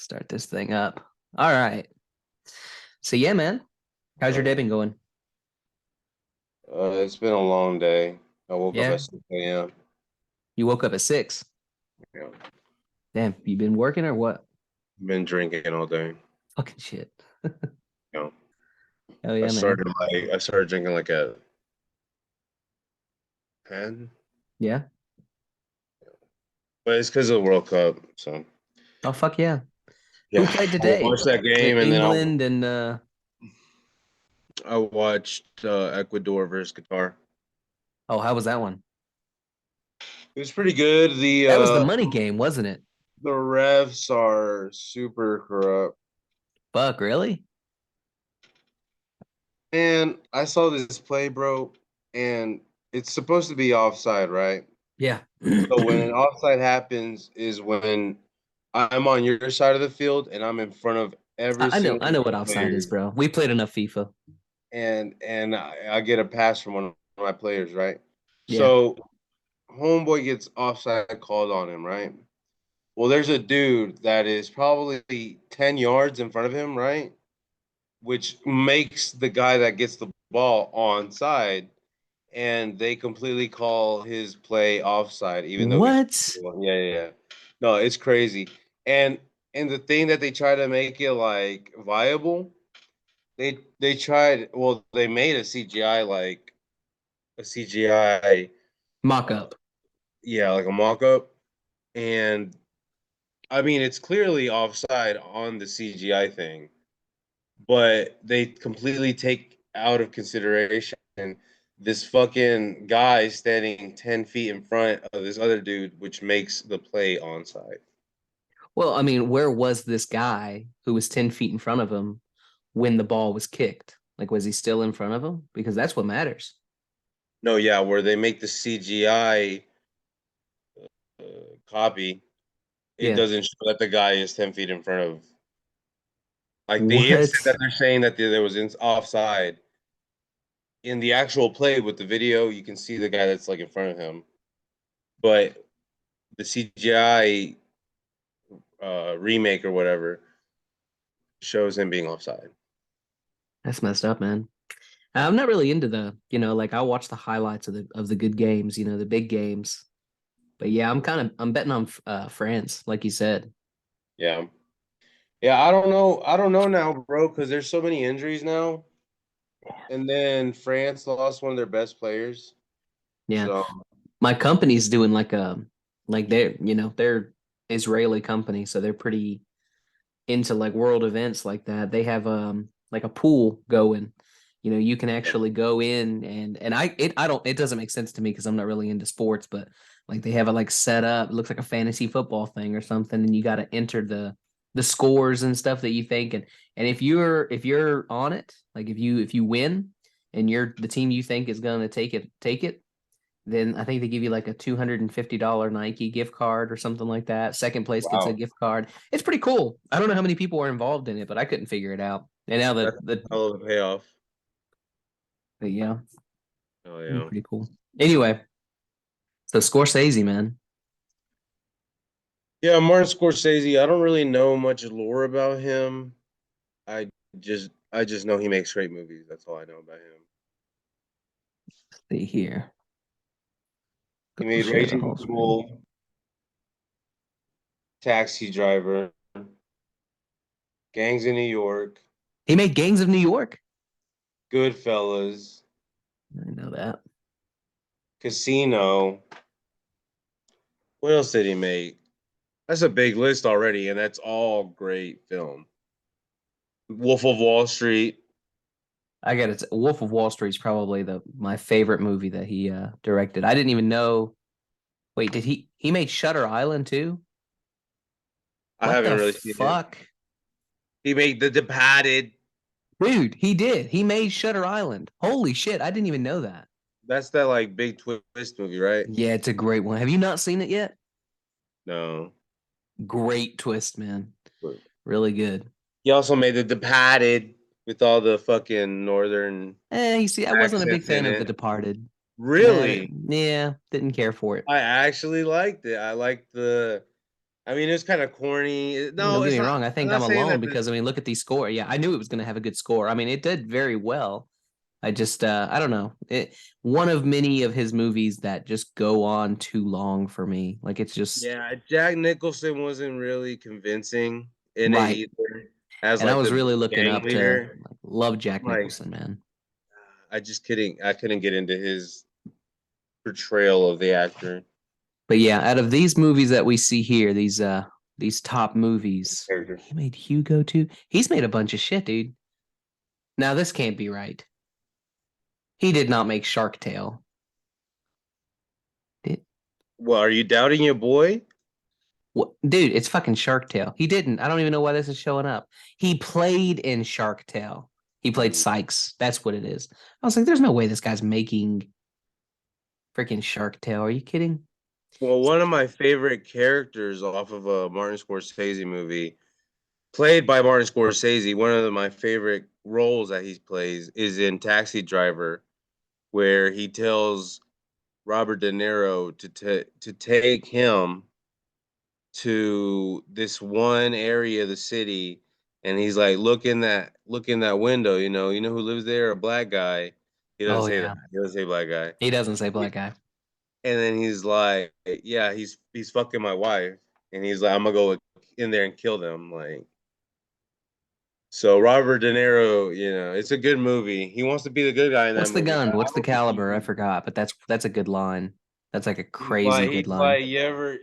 Start this thing up. All right. So yeah, man. How's your day Uh, been going? it's been a long day. I woke up Yeah. at 6 a.m. You woke up at 6. You know, Damn, you been working or what? been drinking all day. Fucking shit. You know, Oh yeah, man. I started drinking like at 10, Yeah. but it's because of the World Cup. So Oh fuck yeah. Who yeah, played I today? watched that game and then England and I watched Ecuador versus Qatar. oh, how was that one? It was pretty good. That was the money game, wasn't it? The refs are super corrupt, Fuck, really? and I saw this play, bro, and it's supposed to be offside, right? Yeah. So when an offside happens is when I'm on your side of the field and I'm in front of every I know single what offside is, player, bro. We played enough FIFA. and I get a pass from one of my players, right? Yeah. So homeboy gets offside called on him, right? Well, there's a dude that is probably 10 yards in front of him, right? Which makes the guy that gets the ball onside, and they completely call his play offside, even though he's What? yeah. No, it's crazy. And and the thing that they try to make it like viable, they tried. Well, they made a CGI like a CGI, Mock uh, up. yeah, like a mock-up, and I mean it's clearly offside on the CGI thing, but they completely take out of consideration this fucking guy standing 10 feet in front of this other dude, which makes the play onside. Well, I mean, where was this guy who was 10 feet in front of him when the ball was kicked? Like, was he still in front of him? Because that's what matters. No, yeah, where they make the CGI copy, it Yeah. doesn't show that the guy is 10 feet in front of. Like the instant What? that they're saying that there was offside, in the actual play with the video, you can see the guy that's like in front of him. But the CGI remake or whatever shows him being offside. That's messed up, man. I'm not really into like I watch the highlights of the good games, the big games. But yeah, I'm betting on France, like you said. Yeah. Yeah, I don't know. I don't know now, bro, because there's so many injuries now. And then France lost one of their best players. Yeah. So My company's doing like they're Israeli company, so they're pretty into like world events like that. They have like a pool going. You can actually go in and I don't it doesn't make sense to me because I'm not really into sports, but like they have it like set up. It looks like a fantasy football thing or something, and you got to enter the scores and stuff that you think and if you're on it, like if you win and you're the team you think is going to take it, then I think they give you like a $250 Nike gift card or something like that. Second place gets a wow, gift card. It's pretty cool. I don't know how many people are involved in it, but I couldn't figure it out. And now that's a hell of a payoff. yeah, Oh it'd be yeah. pretty cool. Anyway, so Scorsese, man. Yeah, Martin Scorsese, I don't really know much lore about him. I I just know he makes great movies. That's all I know about him. Let's see here. He Go made share the Raging whole screen. Bull, Taxi Driver, Gangs in New York, He made Gangs of New York. Goodfellas, I know that. Casino. What else did he make? That's a big list already, and that's all great film. Wolf of Wall Street. I got it. Wolf of Wall Street is probably the my favorite movie that he directed. I didn't even know. Wait, did he made Shutter Island too? I What haven't the really seen it. fuck? He made The Departed. Dude, he did. He made Shutter Island. Holy shit, I didn't even know that. That's that like big twist movie, right? Yeah, it's a great one. Have you not seen it yet? No. Great twist, man. Really good. He also made The Departed with all the fucking northern You see, I wasn't a big accents fan in of The it. Departed. Really? Yeah, didn't care for it. I actually liked it. I liked the I mean, it's kind of corny. I mean, don't No, get it's me not. wrong. I I'm think not I'm saying alone that. because I mean, look at these score. Yeah, I knew it was going to have a good score. I mean, it did very well. I just I don't know. One of many of his movies that just go on too long for me. Like it's just Yeah, Jack Nicholson wasn't really convincing in it right. either, as And I like was the really looking gang up to leader. like, love I'm Jack like, Nicholson, man. I just couldn't. I couldn't get into his portrayal of the actor. But yeah, out of these movies that we see here, these top movies, Character. he made Hugo too. He's made a bunch of shit, dude. Now this can't be right. He did not make Shark Tale. Did Well, are you doubting your boy? what, dude? It's fucking Shark Tale. He didn't. I don't even know why this is showing up. He played in Shark Tale. He played Hmm. Sykes. That's what it is. I was like, there's no way this guy's making freaking Shark Tale. Are you kidding? Well, one of my favorite characters off of a Martin Scorsese movie, played by Martin Scorsese, one of my favorite roles that he plays is in Taxi Driver, where he tells Robert De Niro to take him to this one area of the city, and he's like, look in that window, you know who lives there? A black guy. He doesn't Oh say that. yeah. He doesn't say black guy. He doesn't say black guy. And then he's like, yeah, he's fucking my wife, and he's like, I'm gonna go in there and kill them, like. So Robert De Niro, it's a good movie. He wants to be the good guy in that What's the movie. gun? I What's the don't think caliber? I forgot, but that's a good line. That's like a crazy good he's line. like, you ever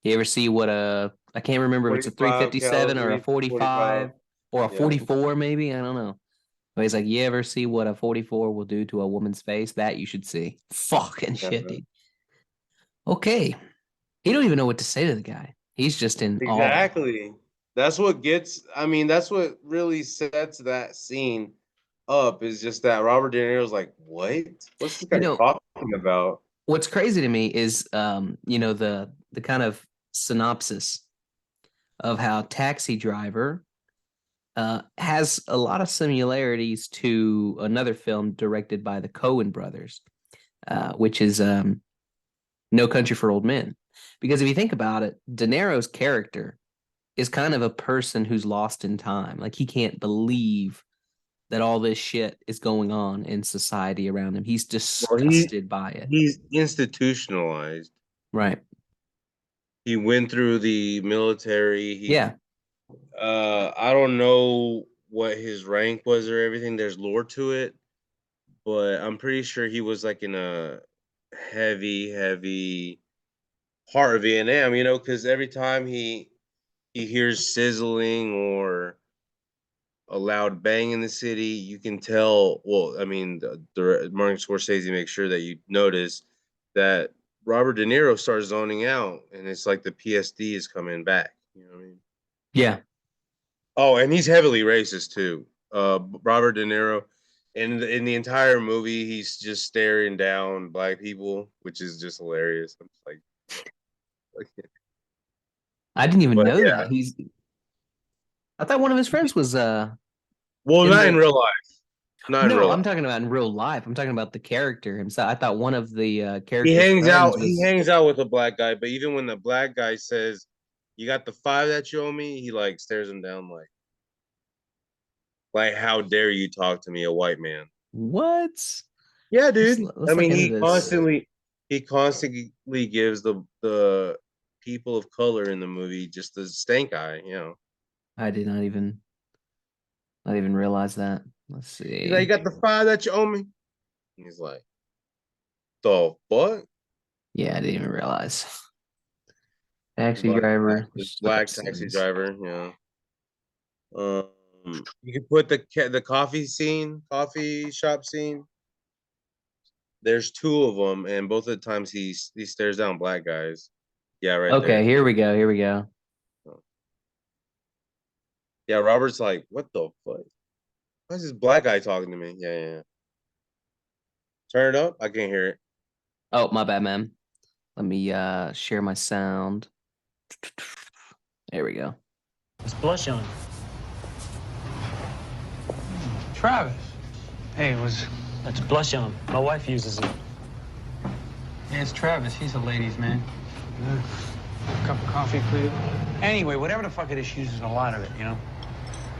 You ever see what a I can't remember if it's a 45 357 or a caliber, 45. 45 or a Yeah. 44 maybe? I don't know. But he's like, you ever see what a 44 will do to a woman's face? That you should see. Fucking shit, Uh-huh. dude. Okay. He don't even know what to say to the guy. He's just in awe. Exactly. I mean, that's what really sets that scene up is just that Robert De Niro's like, what? What's this You guy know, talking about? what's crazy to me is the kind of synopsis of how Taxi Driver has a lot of similarities to another film directed by the Coen brothers, which is No Country for Old Men. Because if you think about it, De Niro's character is kind of a person who's lost in time. Like he can't believe that all this shit is going on in society around him. He's Well, disgusted by it. he's institutionalized. Right. He went through the military. Yeah. I don't know what his rank was or everything. There's lore to it, but I'm pretty sure he was like in a heavy part of Vietnam, because every time he hears sizzling or a loud bang in the city, you can tell. Well, I mean, the Martin Scorsese makes sure that you notice that Robert De Niro starts zoning out, and it's like the PSD is coming back. You know what I mean? Yeah. Oh, and he's heavily racist too. Robert De Niro, in the entire movie, he's just staring down black people, which is just hilarious. I'm just like, I didn't even but know yeah, that. I thought one of his friends was well, in not in the real life, not in no, real I'm life. talking about in real life. I'm talking about the character himself. I thought one of the He character's hangs friends out. He was hangs out with a black guy, but even when the black guy says, "You got the five that you owe me," he like stares him down, like, "How dare you talk to me, a white man?" what? Yeah, dude. I Let's look mean, into this. he constantly gives the people of color in the movie just the stank eye. I did not even realize that. Let's He's like, "You see. got the five that you owe me." He's like, "The fuck?" Yeah, I didn't even realize. The Taxi black, driver the startup black taxi scenes. driver. You could put the coffee shop scene. There's two of them, and both of the times he stares down black guys. Yeah, right Okay, there. here we go. Here we go. Yeah, Robert's like, what the fuck? Why is this black guy talking to me? Yeah, yeah, yeah. Turn it up. I can't hear it. Oh, my bad, man. Let me share my sound. There we go. It's blush on. Travis. Hey, it was. That's blush on. My wife uses it. Yeah, it's Travis. He's a ladies' man. A cup of coffee, please. Anyway, whatever the fuck it is, she uses a lot of it, you know?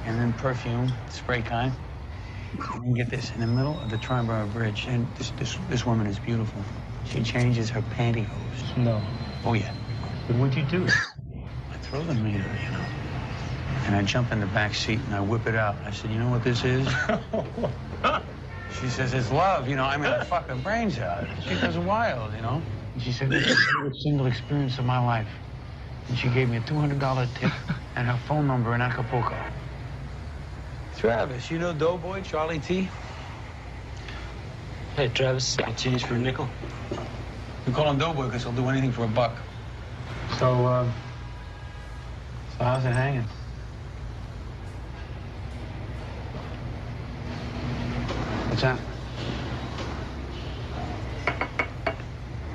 And then perfume, spray kind. And then get this, in the middle of the Triborough Bridge, and this woman is beautiful. She changes her pantyhose. No. Oh, yeah. But what'd you do? I throw them in her, you know? And I jump in the back seat and I whip it out. I said, you know what this is? She says, it's love, you know? I mean, I fuck her brains out. She goes wild, you know? And she said, this is the greatest single experience of my life. And she gave me a $200 tip and her phone number in Acapulco. Travis, you know Doughboy, Charlie T? Hey, Travis, I change for a nickel. We call him Doughboy because he'll do anything for a buck. So how's it hanging? What's that?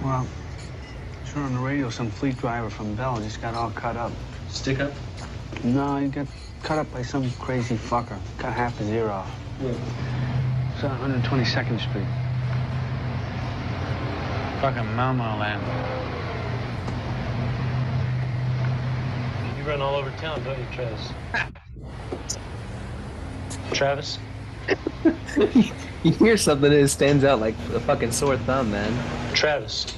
Well, sure on the radio, some fleet driver from Bell just got all cut up. Stick up? No, he got cut up by some crazy fucker. Cut half his ear off. Yeah. It's on 122nd Street. Fucking Mama land. You run all over town, don't you, Travis? Travis? You hear something that stands out like a fucking sore thumb, man. Travis,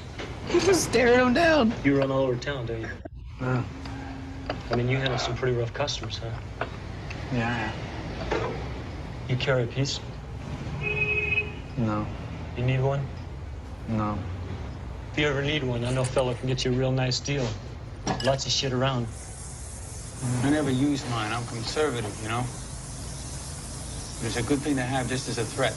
He's just staring him down. you run all over town, don't you? No. I mean, you handle some pretty rough customers, huh? Yeah. You carry a piece? No. You need one? No. If you ever need one, I know a fella can get you a real nice deal. Lots of shit around. I never use mine. I'm conservative, you know? But it's a good thing to have just as a threat.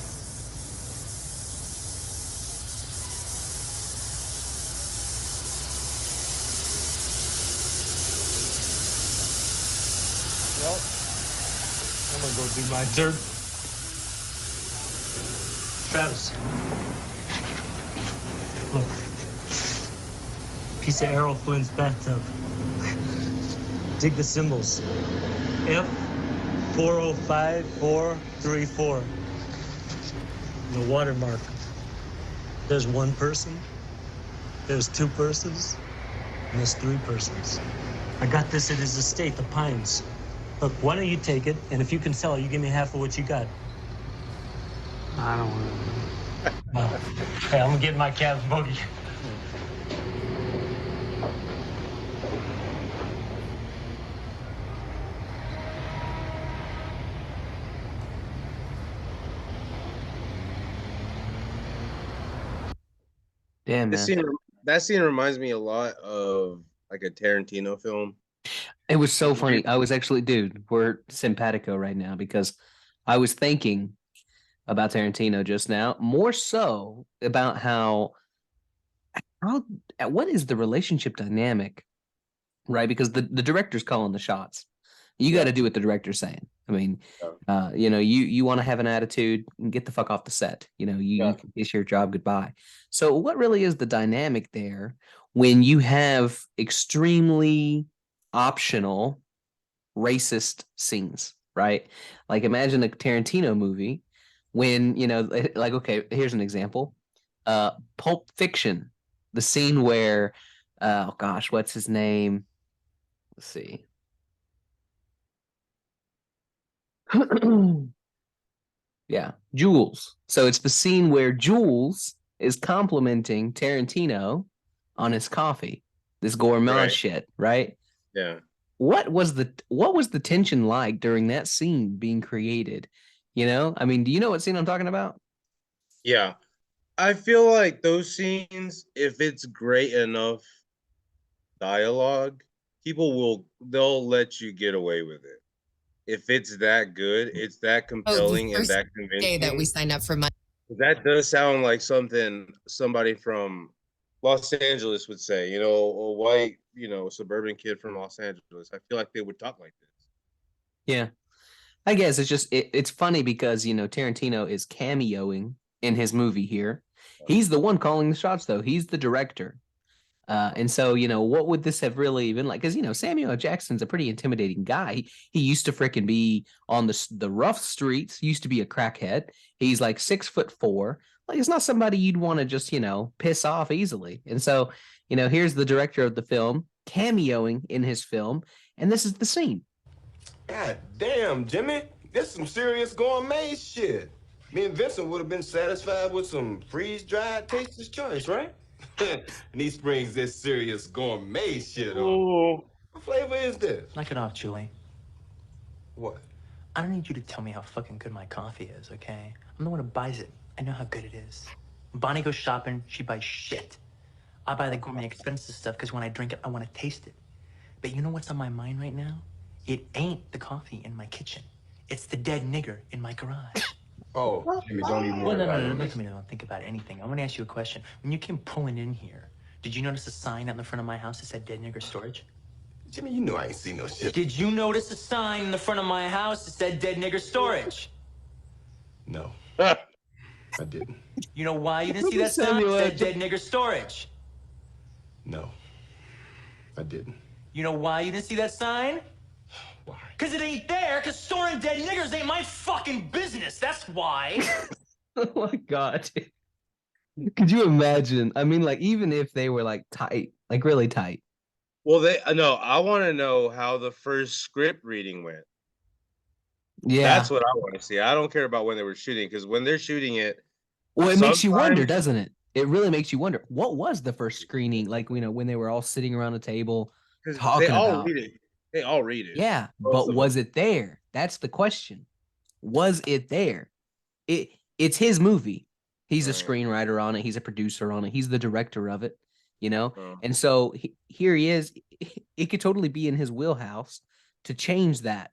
Well, I'm gonna go do my dirt. Travis. Look. Piece of Errol Flynn's bathtub. Dig the symbols. F405434. The watermark. There's one person, there's two persons, and there's three persons. I got this at his estate, the Pines. Look, why don't you take it, and if you can sell it, you give me half of what you got. I don't want to. Hey, I'm gonna get in my cab and buggy. Damn, man. That scene reminds me a lot of like a Tarantino film. It was so funny. I was actually, dude, we're simpatico right now because I was thinking about Tarantino just now, more so about how what is the relationship dynamic, right? Because the director's calling the shots. You got to do what the director's saying. I mean, you know, you want to have an attitude, get the fuck off the set. You know, you can kiss your job goodbye. So what really is the dynamic there when you have extremely optional racist scenes, right? Like imagine a Tarantino movie when, you know, like, okay, here's an example. Pulp Fiction, the scene where, oh gosh, what's his name? Let's see. Yeah, Jules. So it's the scene where Jules is complimenting Tarantino on his coffee, this gourmand shit, right? Yeah. What was the tension like during that scene being created? You know, I mean, do you know what scene I'm talking about? Yeah. I feel like those scenes, if it's great enough dialogue, they'll let you get away with it. If it's that good, it's that compelling and that convincing. Day that we signed up for money. That does sound like something somebody from Los Angeles would say, you know, a white, you know, suburban kid from Los Angeles. I feel like they would talk like this. Yeah. I guess it's just it's funny because, you know, Tarantino is cameoing in his movie here. He's the one calling the shots, though. He's the director. And so, you know, what would this have really been like? Because, you know, Samuel L. Jackson's a pretty intimidating guy. He used to freaking be on the rough streets, used to be a crackhead. He's like 6'4". Like, it's not somebody you'd want to just, you know, piss off easily. And so, Here's the director of the film cameoing in his film, and this is the scene. God damn, Jimmy. This is some serious gourmet shit. Me and Vincent would have been satisfied with some freeze-dried Taster's Choice, right? And he springs this serious gourmet shit on. Oh, What flavor is this? Knock it off, Julie. What? I don't need you to tell me how fucking good my coffee is, okay? I'm the one who buys it. I know how good it is. When Bonnie goes shopping, she buys shit. I buy the gourmet expensive stuff because when I drink it, I want to taste it. But you know what's on my mind right now? It ain't the coffee in my kitchen. It's the dead nigger in my garage. Oh, Jimmy, don't even Well, worry about no, it. let me don't think about anything. I want to ask you a question. When you came pulling in here, did you notice a sign out in the front of my house that said dead nigger storage? Jimmy, you know I ain't seen no shit. Did you notice a sign in the front of my house that said dead nigger storage? No, ah, I didn't. You know why you didn't see that sign that said dead nigger storage? No, I didn't. You know why you didn't see that sign? Why? Because it ain't there, because storing dead niggers ain't my fucking business. That's why. Oh my God. Could you imagine? I mean, like, even if they were like tight, like really tight. well, I want to know how the first script reading went. Yeah. That's what I want to see. I don't care about when they were shooting, because when they're shooting it, Well, it makes you wonder, sometimes- doesn't it? It really makes you wonder. What was the first screening like? When they were all sitting around a table 'cause talking they all about. read it. They all read it. Yeah, Most but of was them. it there? That's the question. Was it there? It's his movie. He's a Right. screenwriter on it. He's a producer on it. He's the director of it. Oh. And so here he is. It could totally be in his wheelhouse to change that,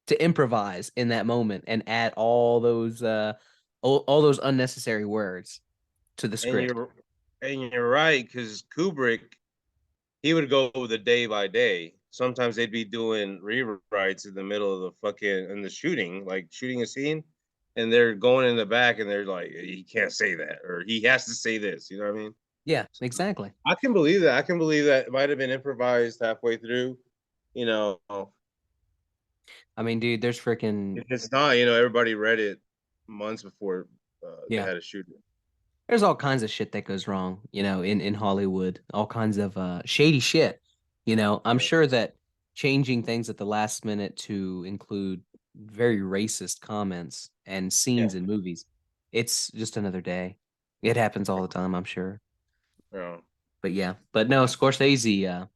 to improvise in that moment and add all those unnecessary words to the And script. you're right, because Kubrick, he would go with the day by day. Sometimes they'd be doing rewrites in the middle of the shooting, like shooting a scene, and they're going in the back and they're like, he can't say that, or he has to say this. You know what I mean? Yeah, exactly. I can believe that. I can believe that it might have been improvised halfway through. You know, I mean, dude, there's freaking if it's not, everybody read it months before they Yeah. had to shoot it. there's all kinds of shit that goes wrong, in Hollywood, all kinds of shady shit. I'm sure that changing things at the last minute to include very racist comments and scenes in movies, it's just another day. It happens all the time, I'm sure. Yeah. But no, Scorsese,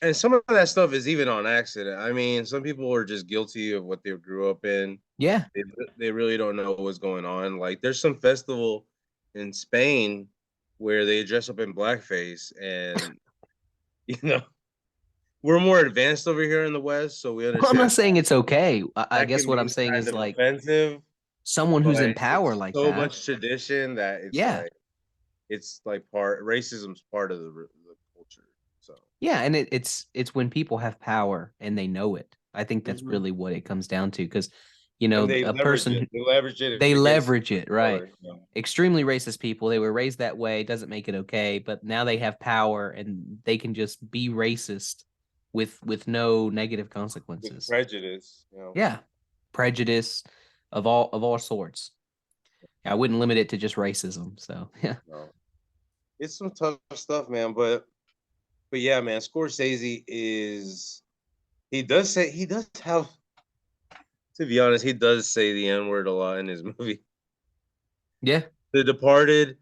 And some of that stuff is even on accident. I mean, some people are just guilty of what they grew up in. yeah, They really don't know what's going on. Like, there's some festival in Spain where they dress up in blackface, and we're more advanced over here in the West, so we well, I'm understand. not saying it's okay. I that guess can what be I'm saying kind is of like offensive. someone who's in but power it's like so that. much tradition that it's like racism's part of the culture. So Yeah, and it's when people have power and they know it. I think that's Mhm. really what it comes down to, because and they a leverage person it. They leverage it. they against leverage it, right? color, you know. Extremely racist people. They were raised that way. Doesn't make it okay, but now they have power and they can just be racist with no negative With consequences. prejudice. Yeah, prejudice of all sorts. I wouldn't limit it to just racism. So yeah, No. It's some tough stuff, man. But yeah, man, Scorsese he does have, to be honest, he does say the N-word a lot in his movie. yeah, The Departed,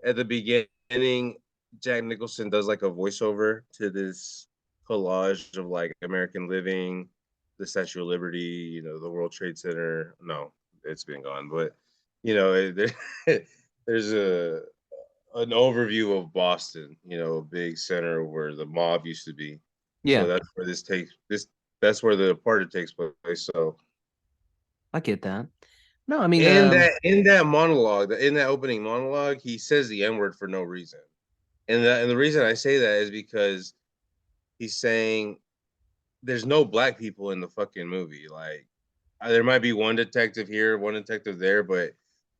at the beginning, Jack Nicholson does like a voiceover to this collage of like American living, the Statue of Liberty, the World Trade Center. No, it's been gone, but there's an overview of Boston, a big center where the mob used to be. yeah. So that's where The Departed takes place. So I get that. No, I mean, in that monologue, in that opening monologue, he says the N-word for no reason. And the reason I say that is because he's saying there's no black people in the fucking movie. Like, there might be one detective here, one detective there, but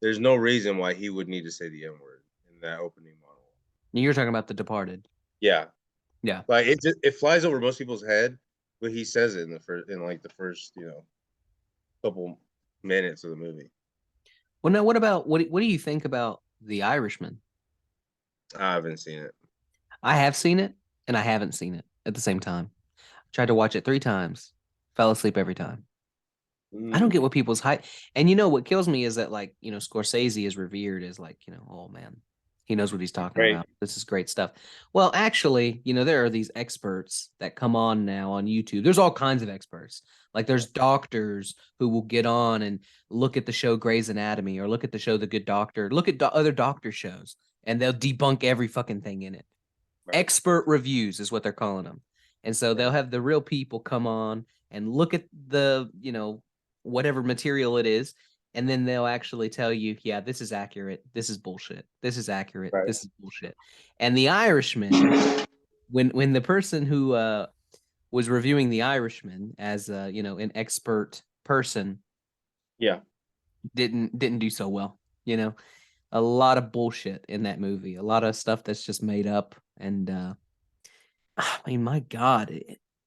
there's no reason why he would need to say the N-word in that opening monologue. you're talking about The Departed. Yeah. Yeah. Like, it flies over most people's head, but he says it in the first couple minutes of the movie. Well, now what do you think about The Irishman? I haven't seen it. I have seen it and I haven't seen it at the same time. Tried to watch it 3 times, fell asleep every time. I don't get what people's hype. And you know what kills me is that like, Scorsese is revered as like, oh man, he knows what he's talking Right. about. This is great stuff. Well, actually, there are these experts that come on now on YouTube. There's all kinds of experts. Like there's doctors who will get on and look at the show Grey's Anatomy or look at the show The Good Doctor, look at other doctor shows, and they'll debunk every fucking thing in it. Right. Expert reviews is what they're calling them. And so they'll have the real people come on and look at the, whatever material it is, and then they'll actually tell you, yeah, this is accurate, this is bullshit, this is accurate, Right. this is bullshit. And The Irishman, when the person who was reviewing The Irishman as an expert person Yeah. didn't do so well. A lot of bullshit in that movie, a lot of stuff that's just made up. And I mean, my God,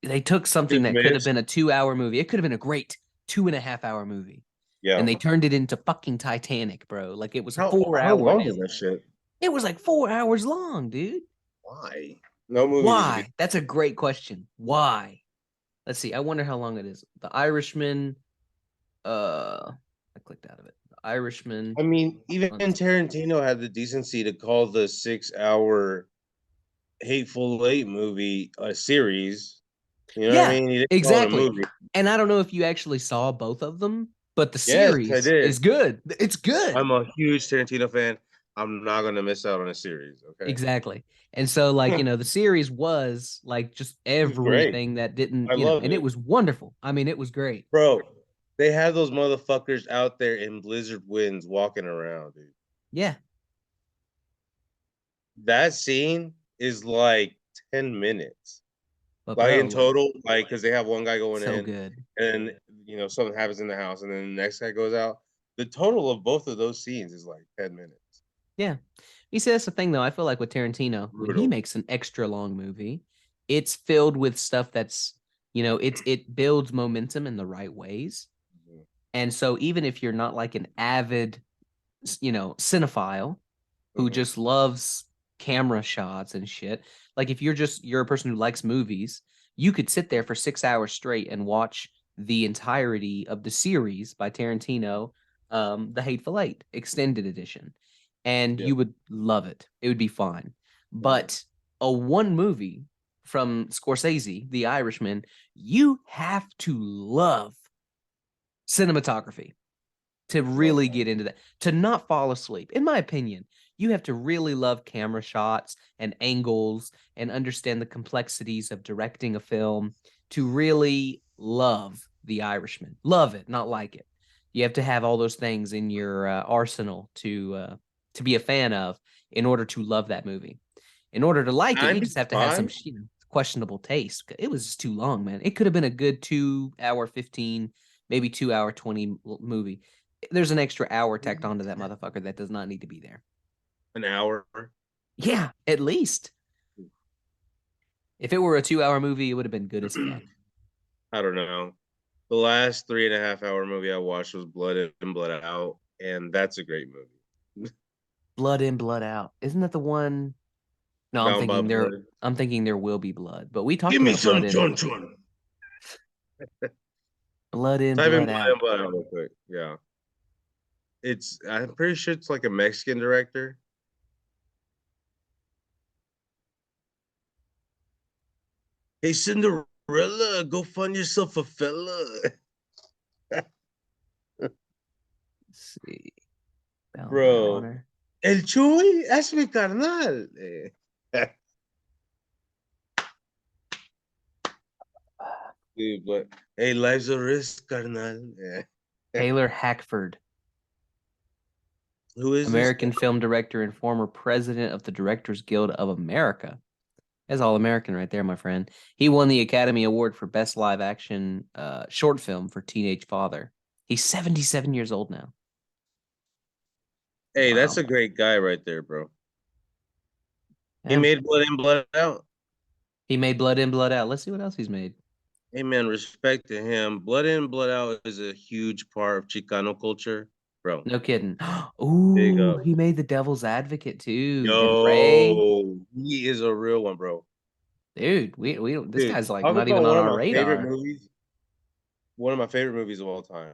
they took something that could have been a 2-hour movie. It could have been a great 2.5-hour movie. Yeah. And they turned it into fucking Titanic, bro. Like it was How 4 how long hours. is that shit? It was like 4 hours long, dude. Why? No movie. Why? That's a great question. Why? Let's see. I wonder how long it is. The Irishman. I clicked out of it. The Irishman. I mean, even Tarantino had the decency to call the 6-hour Hateful Eight movie a series. You know what I mean? He didn't call it a exactly. movie. And I don't know if you actually saw both of them, but the Yes, series I did. is good. It's good. I'm a huge Tarantino fan. I'm not gonna miss out on a series. Okay. Exactly. And so, like, the series was like just everything that didn't, I love and it was wonderful. I mean, it was great. Bro, they had those motherfuckers out there in blizzard winds walking around, dude. Yeah. That scene is like 10 minutes. But Like bro, in total, like because they have one guy going so in, good. and something happens in the house, and then the next guy goes out. The total of both of those scenes is like 10 minutes. Yeah. You see, that's the thing, though. I feel like with Tarantino, when he Brutal. makes an extra long movie, it's filled with stuff that's, it builds momentum in the right ways. And so even if you're not like an avid, cinephile who just loves camera shots and shit, like if you're a person who likes movies, you could sit there for 6 hours straight and watch the entirety of the series by Tarantino, The Hateful Eight extended edition, and you would love it. It would be fine. But a one movie from Scorsese, The Irishman, you have to love cinematography to really get into that, to not fall asleep. In my opinion, you have to really love camera shots and angles and understand the complexities of directing a film to really love The Irishman. Love it, not like it. You have to have all those things in your arsenal to be a fan of in order to love that movie. In order to like it, you just have to have some questionable taste. It was just too long, man. It could have been a good 2-hour 15, maybe 2-hour 20 movie. There's an extra hour tacked onto that motherfucker that does not need to be there. An hour? Yeah, at least. If it were a 2-hour movie, it would have been good as fuck. I don't know. The last 3.5-hour movie I watched was Blood In, Blood Out, and that's a great movie. Blood In, Blood Out. Isn't that the one? No, I'm thinking there will be blood. But we talked Give about me some Blood chun. Blood In, Type in Blood Out. Blood Out real quick. Yeah. I'm pretty sure it's like a Mexican director. Hey, Cinderella, go find yourself a fella. Let's see. Bro. El Chuy, es mi carnal. Dude, but hey, life's a risk, carnal. Taylor Hackford. Who is American film director and former president of the Directors Guild of America. That's all American right there, my friend. He won the Academy Award for Best Live Action Short Film for Teenage Father. He's 77 years old now. Hey, that's a great guy right there, bro. Yeah. He made Blood In, Blood Out. He made Blood In, Blood Out. Let's see what else he's made. Hey, man, respect to him. Blood In, Blood Out is a huge part of Chicano culture. bro. No kidding. Big Ooh, up. he made the Devil's Advocate too. And Ray, Yo, he is a real one, bro. dude, we this Dude, guy's like talk not about even on one of our my favorite radar. movies. One of my favorite movies of all time.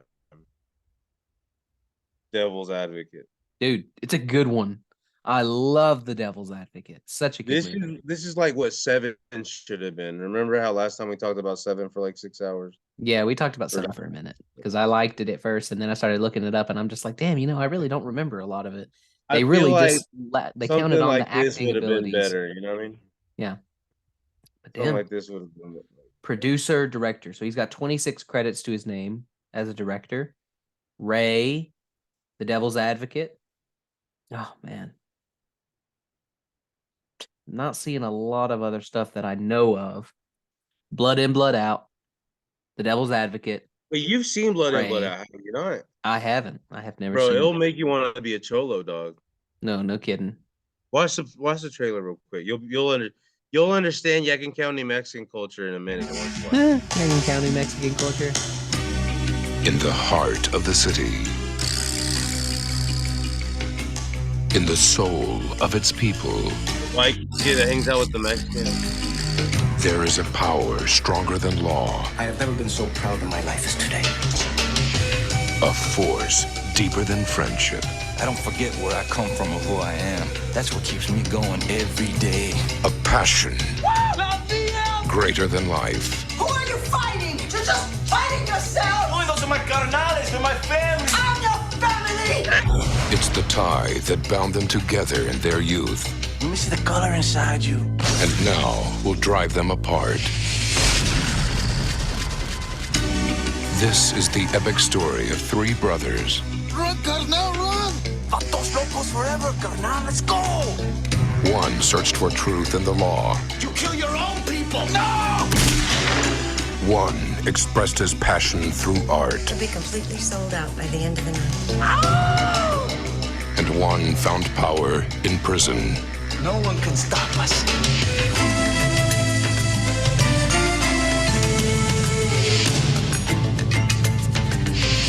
Devil's Advocate. Dude, it's a good one. I love the Devil's Advocate. Such a good movie. This is like what Seven should have been. Remember how last time we talked about Seven for like 6 hours? Yeah, we talked about Seven for a minute because I liked it at first, and then I started looking it up, and I'm just like, damn, I really don't remember a lot of it. I They feel really like just they counted something on like the this acting would have been abilities. better. You know what I mean? Yeah, but Something damn, like this would have been better. producer, director. So he's got 26 credits to his name as a director. Ray, The Devil's Advocate. Oh man, not seeing a lot of other stuff that I know of. Blood In, Blood Out, The Devil's Advocate, But you've seen Blood In, Blood Ray. Out, haven't you not? I haven't. I have never Bro, seen it'll it. make you want to be a cholo, dog. No, no kidding. Watch the trailer real quick. You'll understand Yakin County Mexican culture in a minute. Yankton County Mexican culture. In the heart of the city, in the soul of its people, Like kid that hangs out with the Mexicans. there is a power stronger than law, I have never been so proud in my life as today. a force deeper than friendship, I don't forget where I come from or who I am. That's what keeps me going every day. a passion greater than life. Who are you fighting? You're just fighting yourself! Boy, those are my carnales. They're my family. I'm your family! It's the tie that bound them together in their youth, Let me see the color inside you. and now will drive them apart. This is the epic story of three brothers. Run, carnal, run! Vatos locos forever, carnal. Let's go! One searched for truth in the law. You kill your own people! No! One expressed his passion through art. We'll be completely sold out by the end of the night. And one found power in prison. No one can stop us.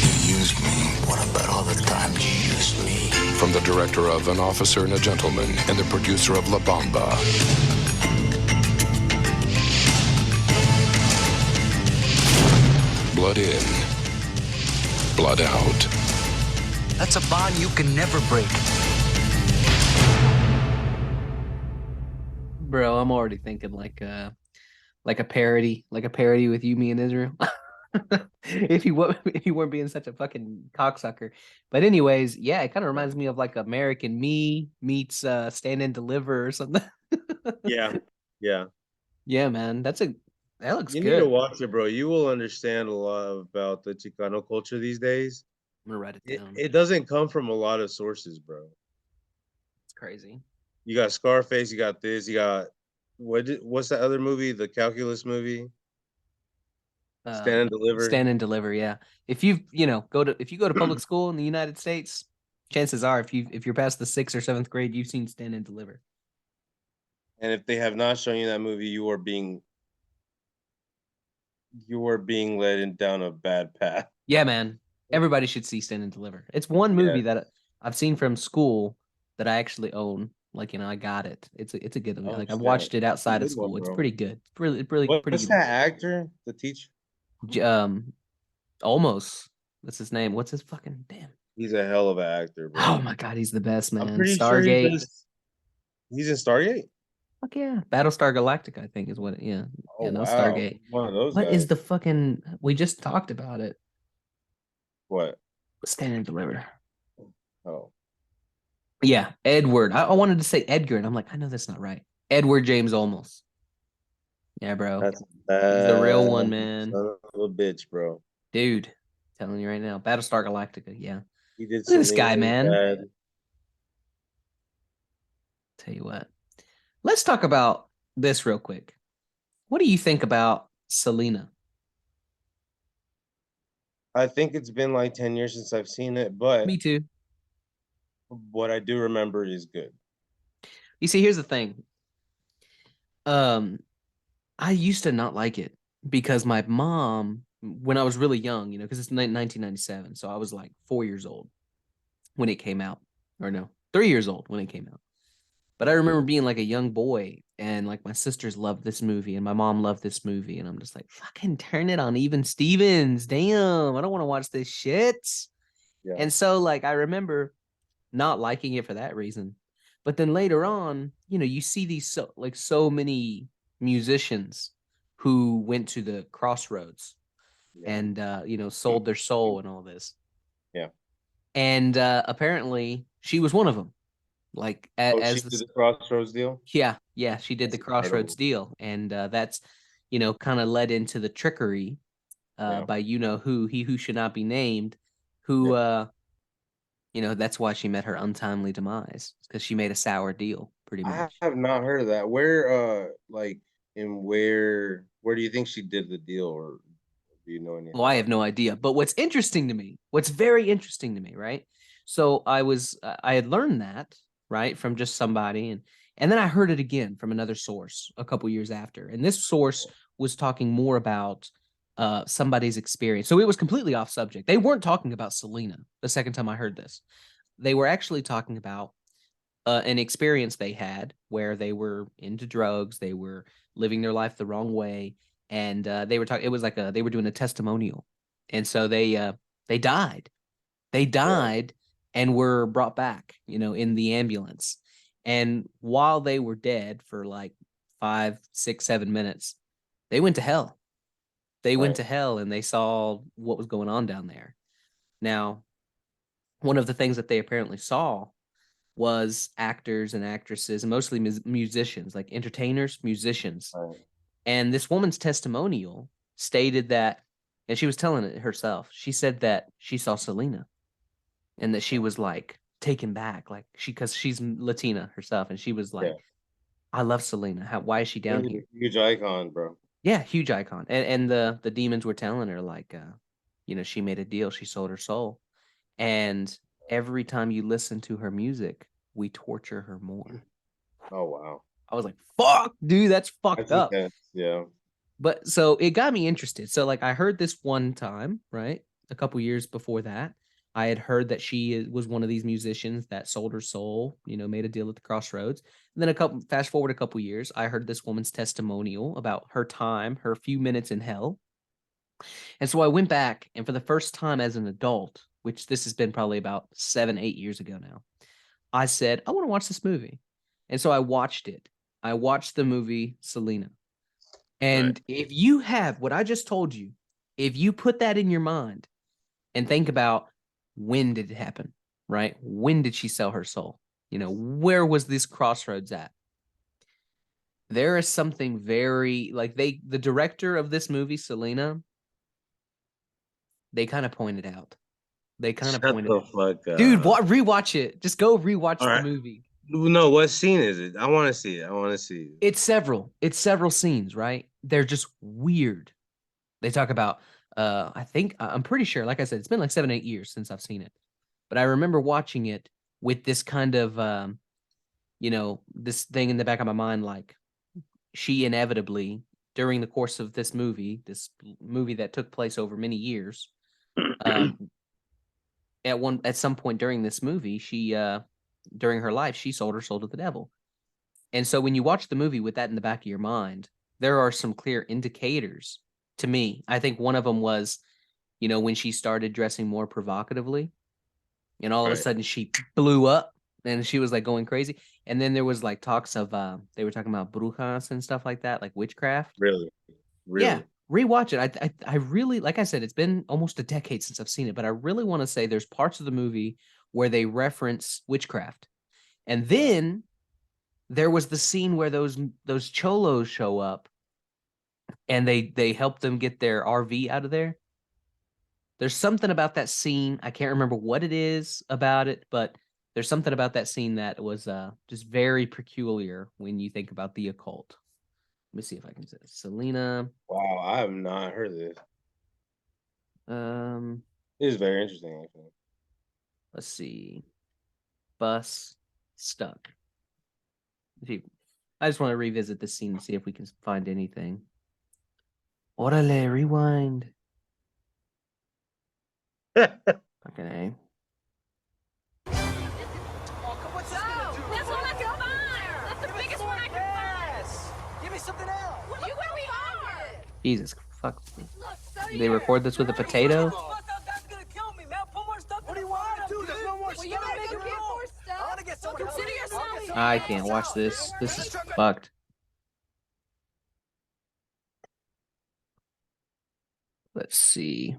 You used me. What about all the times you used me? From the director of An Officer and a Gentleman and the producer of La Bamba. Blood In, Blood Out. That's a bond you can never break. Bro, I'm already thinking like a parody, with you, me, and Israel. if you weren't being such a fucking cocksucker. But anyways, yeah, it kind of reminds me of like American Me meets Stand and Deliver or something. Yeah. Yeah. Yeah, man. That looks You good. need to watch it, bro. You will understand a lot about the Chicano culture these days. I'm gonna write it down. It doesn't come from a lot of sources, bro. It's crazy. You got Scarface, you got this, you got what's that other movie? The Calculus movie? Stand and Deliver. Stand and Deliver, yeah. If you go to public school in the United States, chances are if you're past the 6th or 7th grade, you've seen Stand and Deliver. And if they have not shown you that movie, you are being led down a bad path. Yeah, man. Everybody should see Stand and Deliver. It's one movie that I've seen from school that I actually own. Like, I got it. It's a good movie. Oh, Like, I've shit. watched it outside of Good one, school. It's bro. pretty good. It's really pretty What's good. that actor? The teacher? Almost. What's his name? What's his fucking damn? He's a hell of an actor, bro. Oh my god, he's the best, man. I'm pretty Stargate. sure he's in Stargate. Fuck yeah. Battlestar Galactica, I think is what yeah. Oh, yeah, no wow. Stargate. One of those What guys. is the fucking we just talked about it. What? Stand and Deliver. Oh. Yeah, Edward. I wanted to say Edgar, and I'm like, I know that's not right. Edward James Olmos. Yeah, bro. That's He's the real one, man. Son of a bitch, bro. Dude, telling you right now. Battlestar Galactica, yeah. He did Look at this something guy, really man. bad. Tell you what. Let's talk about this real quick. What do you think about Selena? I think it's been like 10 years since I've seen it, but Me too. what I do remember is good. You see, here's the thing. I used to not like it because my mom, when I was really young, because it's 1997, so I was like 4 years old. when it came out, or no, 3 years old when it came out. But I remember being like a young boy, and like my sisters loved this movie, and my mom loved this movie, and I'm just like, fucking turn it on Even Stevens. Damn, I don't want to watch this shit. Yeah. And so like I remember not liking it for that reason. But then later on, you see these so many musicians who went to the crossroads and sold their soul and all this. Yeah. And apparently she was one of them. Like she did the Crossroads deal. Yeah, she did the Crossroads deal, and that's kind of led into the trickery by who, he who should not be named, who that's why she met her untimely demise, because she made a sour deal, pretty much. I have not heard of that. Where where do you think she did the deal, or do you know anything? Well, I have no idea. But what's very interesting to me, right? So I had learned that, right, from just somebody, and then I heard it again from another source a couple years after. And this source was talking more about somebody's experience. So it was completely off subject. They weren't talking about Selena the second time I heard this. They were actually talking about an experience they had where they were into drugs, they were living their life the wrong way, and they were talking. It was like they were doing a testimonial, and so they died. They died and were brought back, in the ambulance. And while they were dead for like 5, 6, 7 minutes, they went to hell. They went to hell, and they saw what was going on down there. Now, one of the things that they apparently saw was actors and actresses, and mostly musicians, like entertainers, musicians. Right. And this woman's testimonial stated that, and she was telling it herself, she said that she saw Selena, and that she was like taken back, like because she's Latina herself, and she was like, I love Selena. Why is she down here? Huge icon, bro. Yeah, huge icon. And the demons were telling her like, she made a deal. She sold her soul. And every time you listen to her music, we torture her more. Oh, wow. I was like, fuck, dude, that's fucked up. Intense. Yeah. But so it got me interested. So like I heard this one time, right? A couple years before that, I had heard that she was one of these musicians that sold her soul, made a deal at the crossroads. And then fast forward a couple years, I heard this woman's testimonial about her time, her few minutes in hell. And so I went back, and for the first time as an adult, which this has been probably about 7, 8 years ago now, I said, I want to watch this movie. And so I watched it. I watched the movie Selena. And if you have what I just told you, if you put that in your mind and think about, when did it happen, right? When did she sell her soul? Where was this crossroads at? There is something very, like the director of this movie, Selena, they kind of pointed out. They kind of pointed out. Fuck up. Dude, rewatch it. Just go rewatch the movie. No, what scene is it? I want to see it. It's several scenes, right? They're just weird. They talk about, I'm pretty sure, like I said, it's been like 7, 8 years since I've seen it. But I remember watching it with this kind of, this thing in the back of my mind, like she inevitably, during the course of this movie that took place over many years, at some point during this movie, she, during her life, she sold her soul to the devil. And so when you watch the movie with that in the back of your mind, there are some clear indicators to me. I think one of them was, when she started dressing more provocatively, and all of a sudden she blew up and she was like going crazy. And then there was like talks of, they were talking about brujas and stuff like that, like witchcraft. Really? Yeah. Rewatch it. I really, like I said, it's been almost a decade since I've seen it, but I really want to say there's parts of the movie where they reference witchcraft. And then there was the scene where those cholos show up and they help them get their RV out of there. There's something about that scene. I can't remember what it is about it, but there's something about that scene that was just very peculiar when you think about the occult. Let me see if I can say this. Selena. Wow, I have not heard of this. It is very interesting, actually. Let's see. Bus stuck. I just want to revisit this scene and see if we can find anything. Orale, rewind. Okay. Jesus fuck. They record this with a potato? What do you want me to do? There's no more stuff. You better go get more stuff. I want to get someone else. Consider yourself. I can't watch this. This is fucked. Let's see.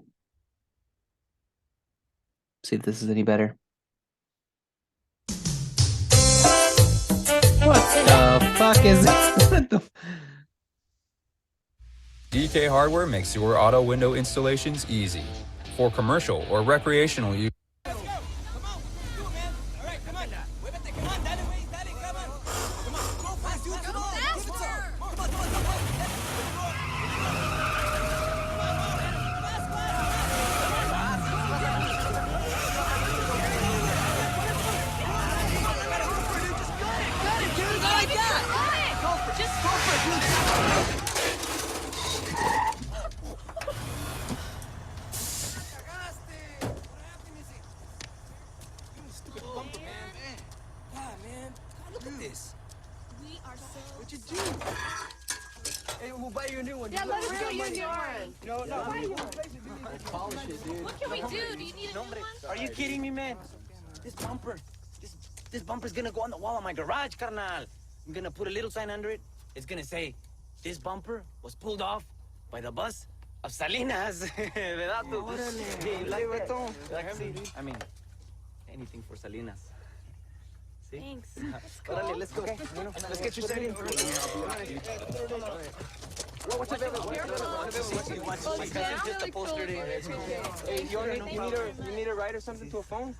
See if this is any better. What the fuck is what the DK Hardware makes your auto window installations easy. For commercial or recreational use. Are you kidding me, man? This bumper's gonna go on the wall of my garage, carnal. I'm gonna put a little sign under it. It's gonna say, this bumper was pulled off by the bus of Salinas. ¿Verdad tú? Hey, like that? I mean, anything for Salinas. See? Thanks. Órale, let's go. Okay. Let's get you set in. What's available? Just a poster. Hey, you need a ride or something to a phone?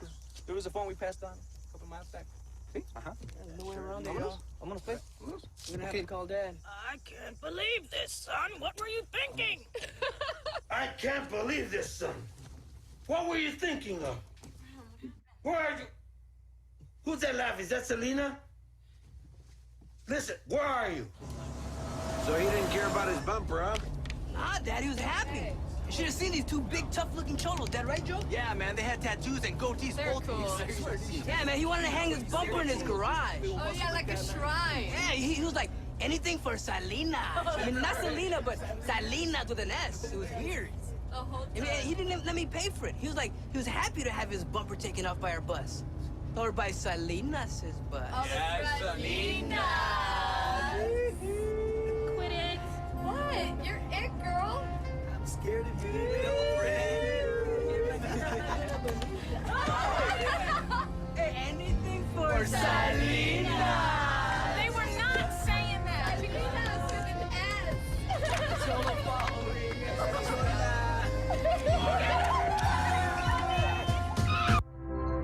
There was a phone we passed on a couple miles back. See? There's no way around it, y'all. I'm gonna play. We're gonna have to call Dad. I can't believe this, son. What were you thinking? I can't believe this, son. What were you thinking of? Where are you? Who's that laughing? Is that Selena? Listen, where are you? So he didn't care about his bumper, huh? Nah, Dad, he was happy. You should have seen these two big, tough-looking cholos. That right, Joe? Yeah, man, they had tattoos and goatees. They're cool. Yeah, man, he wanted to hang his bumper in his garage. Oh, yeah, like a shrine. Yeah, he was like, anything for Salinas. I mean, not Selena, but Salinas with an S. It was weird. I mean, he didn't let me pay for it. He was happy to have his bumper taken off by our bus. Or by Salinas' bus. Oh, yeah, Salinas. Quit it. What? You're it, girl. I'm scared of you. Anything for Salinas. They were not saying that. Salinas with an S. Solo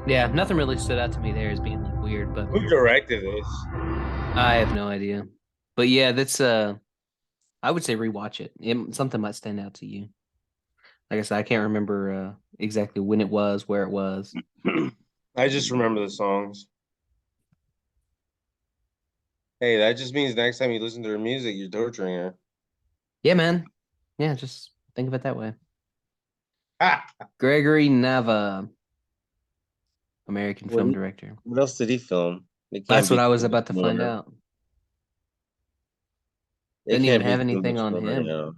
Yeah, nothing really stood out to me there as being like weird, but Who directed this? I have no idea. But yeah, that's I would say rewatch it. Something might stand out to you. Like I said, I can't remember exactly when it was, where it was. I just remember the songs. Hey, that just means next time you listen to her music, you're torturing her. Yeah, man. Yeah, just think of it that way. Gregory Nava, American film director. What else did he film? That's what I was about to find out. Didn't even have anything on him.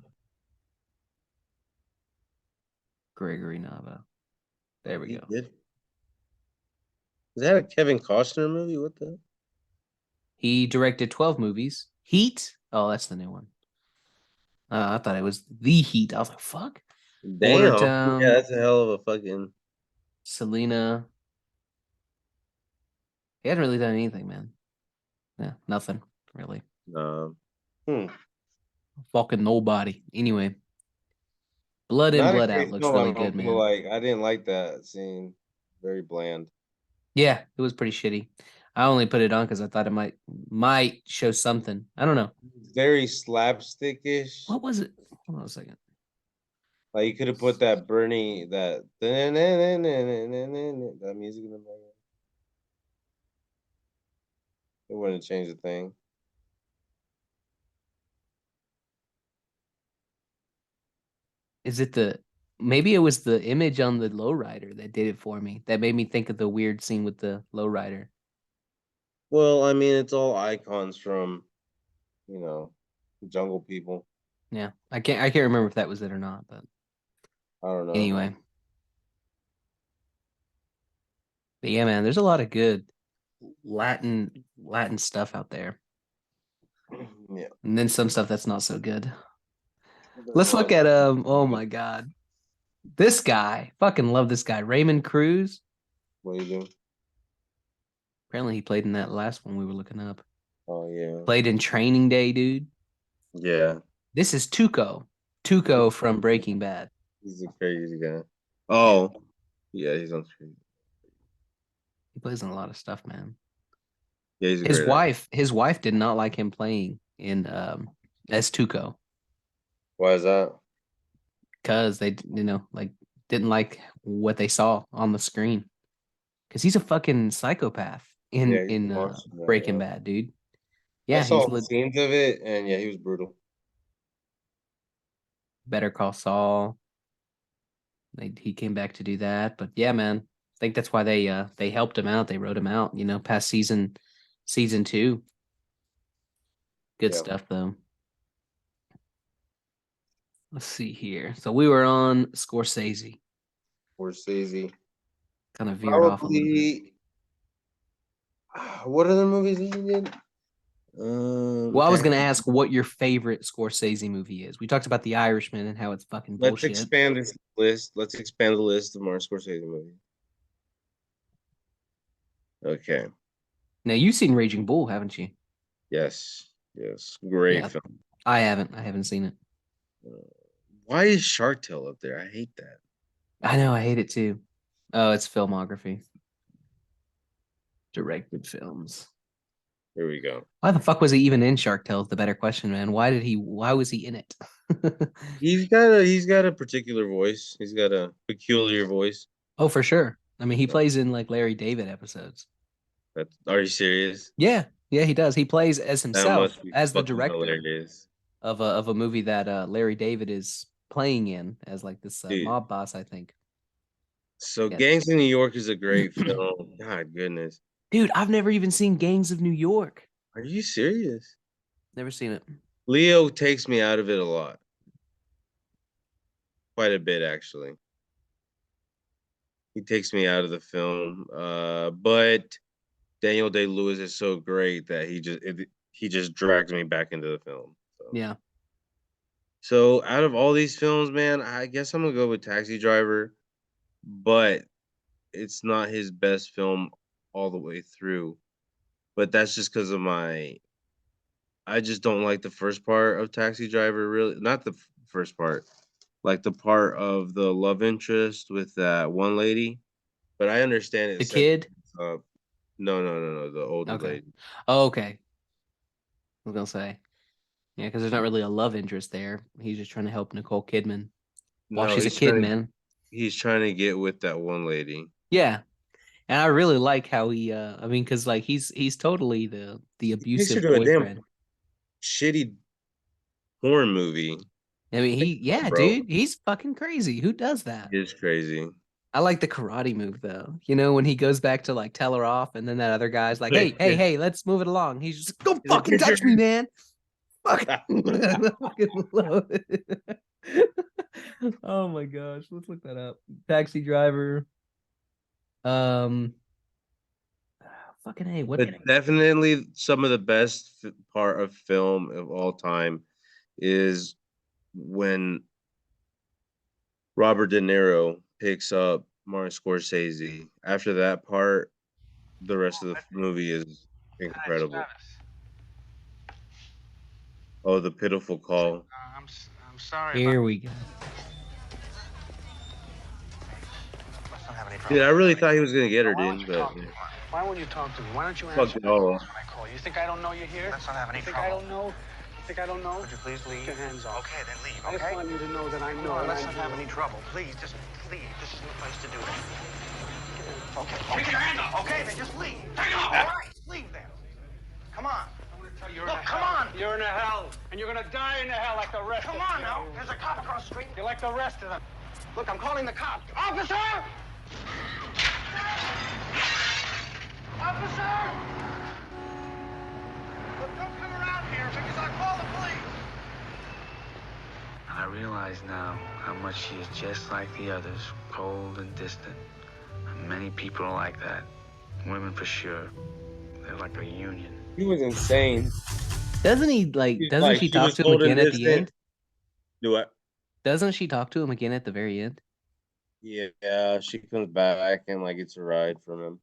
Gregory Nava. There we go. Is that a Kevin Costner movie? What the? He directed 12 movies. Heat? Oh, that's the new one. I thought it was The Heat. I was like, fuck. Damn. Yeah, that's a hell of a fucking... Selena. He hadn't really done anything, man. Yeah, nothing, really. Fucking nobody. Anyway. Blood In, Blood Out looks really good, man. I didn't like that scene. Very bland. Yeah, it was pretty shitty. I only put it on because I thought it might show something. I don't know. Very slapstickish. What was it? Hold on a second. Like you could have put that Bernie, that music in the background. It wouldn't change a thing. Is it maybe it was the image on the lowrider that did it for me. That made me think of the weird scene with the lowrider. Well, I mean, it's all icons from, Jungle People. Yeah, I can't remember if that was it or not, but I don't know. anyway. But yeah, man, there's a lot of good Latin stuff out there. Yeah. And then some stuff that's not so good. There's Let's a lot look of at oh my god. This guy. Fucking love this guy. Raymond Cruz. What are you doing? Apparently he played in that last one we were looking up. Oh yeah. Played in Training Day, dude. Yeah. This is Tuco. Tuco from Breaking Bad. He's a crazy guy. Oh. Yeah, he's on screen. He plays in a lot of stuff, man. Yeah, he's a His great actor. wife did not like him playing in as Tuco Why is that? because they like didn't like what they saw on the screen. Because he's a fucking psychopath Yeah, he's a in monster, man, Breaking yeah. Bad, dude. I Yeah, saw scenes of it, and yeah, he was brutal. Better Call Saul. He came back to do that, but yeah, man, I think that's why they helped him out. They wrote him out, past season 2. Good Yeah. stuff though. Let's see here. So we were on Scorsese. Scorsese. Kind of veered off a little bit. Probably. What other movies he did? Well, I was going to ask what your favorite Scorsese movie is. We talked about The Irishman and how it's fucking Let's bullshit. expand this list. Let's expand the list of Martin Scorsese movies. Okay. Now you've seen Raging Bull, haven't you? Yes. Yes. Great film. I haven't seen it. Why is Shark Tale up there? I hate that. I know, I hate it too. Oh, it's filmography. Directed films. Here we go. Why the fuck was he even in Shark Tale? Is the better question, man. Why was he in it? He's got a particular voice. He's got a peculiar voice. Oh, for sure. I mean, he plays in like Larry David episodes. Are you serious? Yeah, he does. He plays as himself, as the director hilarious. of a movie that Larry David is playing in as like this mob boss, I think. So, Gangs of New York is a great film. God goodness. Dude, I've never even seen Gangs of New York. Are you serious? Never seen it. Leo takes me out of it a lot. Quite a bit, actually. He takes me out of the film. But Daniel Day-Lewis is so great that he just drags me back into the film. So. Yeah. So out of all these films, man, I guess I'm gonna go with Taxi Driver, but it's not his best film all the way through. But that's just because of I just don't like the first part of Taxi Driver, really. Not the first part, like the part of the love interest with that one lady. But I understand it. The kid? No, the older lady. Oh, okay. I was gonna say. Yeah, because there's not really a love interest there. He's just trying to help Nicole Kidman. While she's a kid, man. He's trying to get with that one lady. Yeah. And I really like how he I mean, because like he's totally the abusive boyfriend. Shitty porn movie. I mean, dude, he's fucking crazy. Who does that? He is crazy. I like the karate move though. When he goes back to like tell her off, and then that other guy's like, hey, let's move it along. He's just don't fucking touch me, man. Fuck. Oh my gosh, let's look that up. Taxi Driver. Fucking A. But definitely some of the best part of film of all time is when Robert De Niro picks up Martin Scorsese. After that part, the rest of the movie is incredible. Oh, the pitiful call. I'm sorry. Here we go. Dude, I really thought he was gonna get her, dude. But Why won't you talk to me? Why don't you fuck answer it all. when I call you? You think I don't know you're here? Let's not have any trouble. You think I don't know? Would you please leave? Get your hands off. Okay, then leave, okay? I just want you to know that I know. Let's not have any trouble. Please, just leave. This isn't the place to do that. Okay. Take your hands off. Okay, then just leave. Take off. All right, leave then. Come on. Look, come on! You're in a hell, and you're gonna die in a hell like the rest of them. Come on now! There's a cop across the street. You're like the rest of them. Look, I'm calling the cops. Officer! Officer! Look, don't come around here because I'll call the police. I realize now how much she is just like the others, cold and distant. Many people are like that. Women for sure. They're like a union. He was insane. Doesn't he doesn't she She talk was to him cold and again at the distant. end? Do what? Doesn't she talk to him again at the very end? Yeah, she comes back and like gets a ride from him.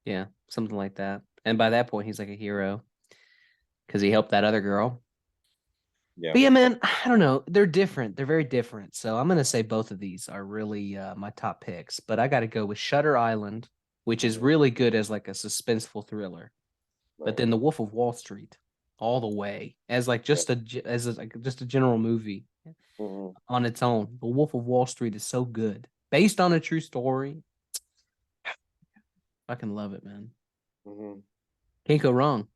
Yeah, something like that. And by that point, he's like a hero because he helped that other girl. Yeah. But yeah, man, I don't know. They're different. They're very different. So I'm gonna say both of these are really my top picks. But I got to go with Shutter Island, which is really good as like a suspenseful thriller. But then The Wolf of Wall Street, all the way as like just just a general movie on its own. The Wolf of Wall Street is so good, based on a true story. I can love it, man. Can't go wrong.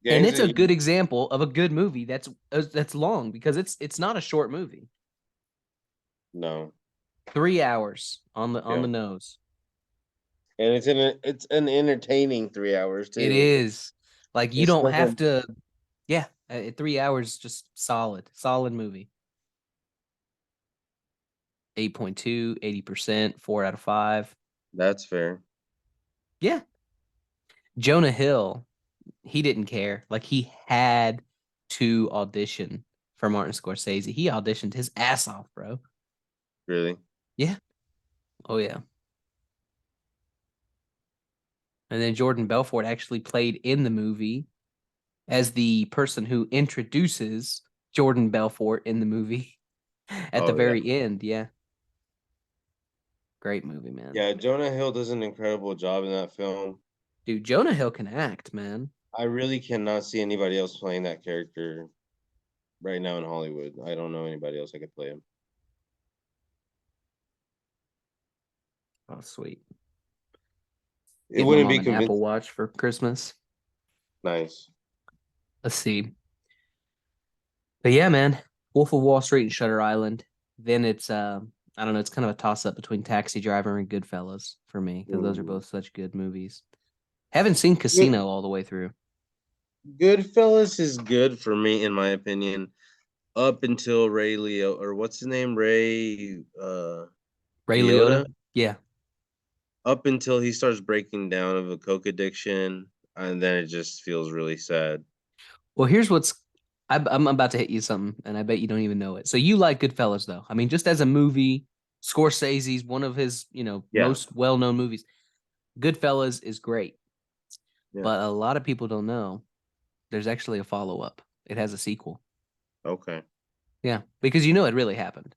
And it's a good example of a good movie that's long because it's not a short movie. No. 3 hours on the nose. And it's an entertaining 3 hours too. It is. Like you It's don't have nothing- to 3 hours just solid movie. 8.2, 80%, 4 out of 5. That's fair. Yeah. Jonah Hill, he didn't care. Like he had to audition for Martin Scorsese. He auditioned his ass off, bro. Really? Yeah. Oh yeah. And then Jordan Belfort actually played in the movie as the person who introduces Jordan Belfort in the movie at the very end. Yeah. Great movie, man. Yeah, Jonah Hill does an incredible job in that film. Dude, Jonah Hill can act, man. I really cannot see anybody else playing that character right now in Hollywood. I don't know anybody else that could play him. Oh, sweet. It wouldn't be an Apple Watch for Christmas. Nice. Let's see. But yeah, man, Wolf of Wall Street and Shutter Island. Then it's I don't know, it's kind of a toss up between Taxi Driver and Goodfellas for me because those are both such good movies. Haven't seen Casino all the way through. Goodfellas is good for me, in my opinion, up until Ray Leo or what's his name, Ray Liotta. Yeah. Up until he starts breaking down of a coke addiction, and then it just feels really sad. Well, here's what's I'm about to hit you something, and I bet you don't even know it. So you like Goodfellas, though? I mean, just as a movie, Scorsese's one of his most well-known movies. Goodfellas is great, but a lot of people don't know there's actually a follow-up. It has a sequel. Okay. Yeah, because it really happened,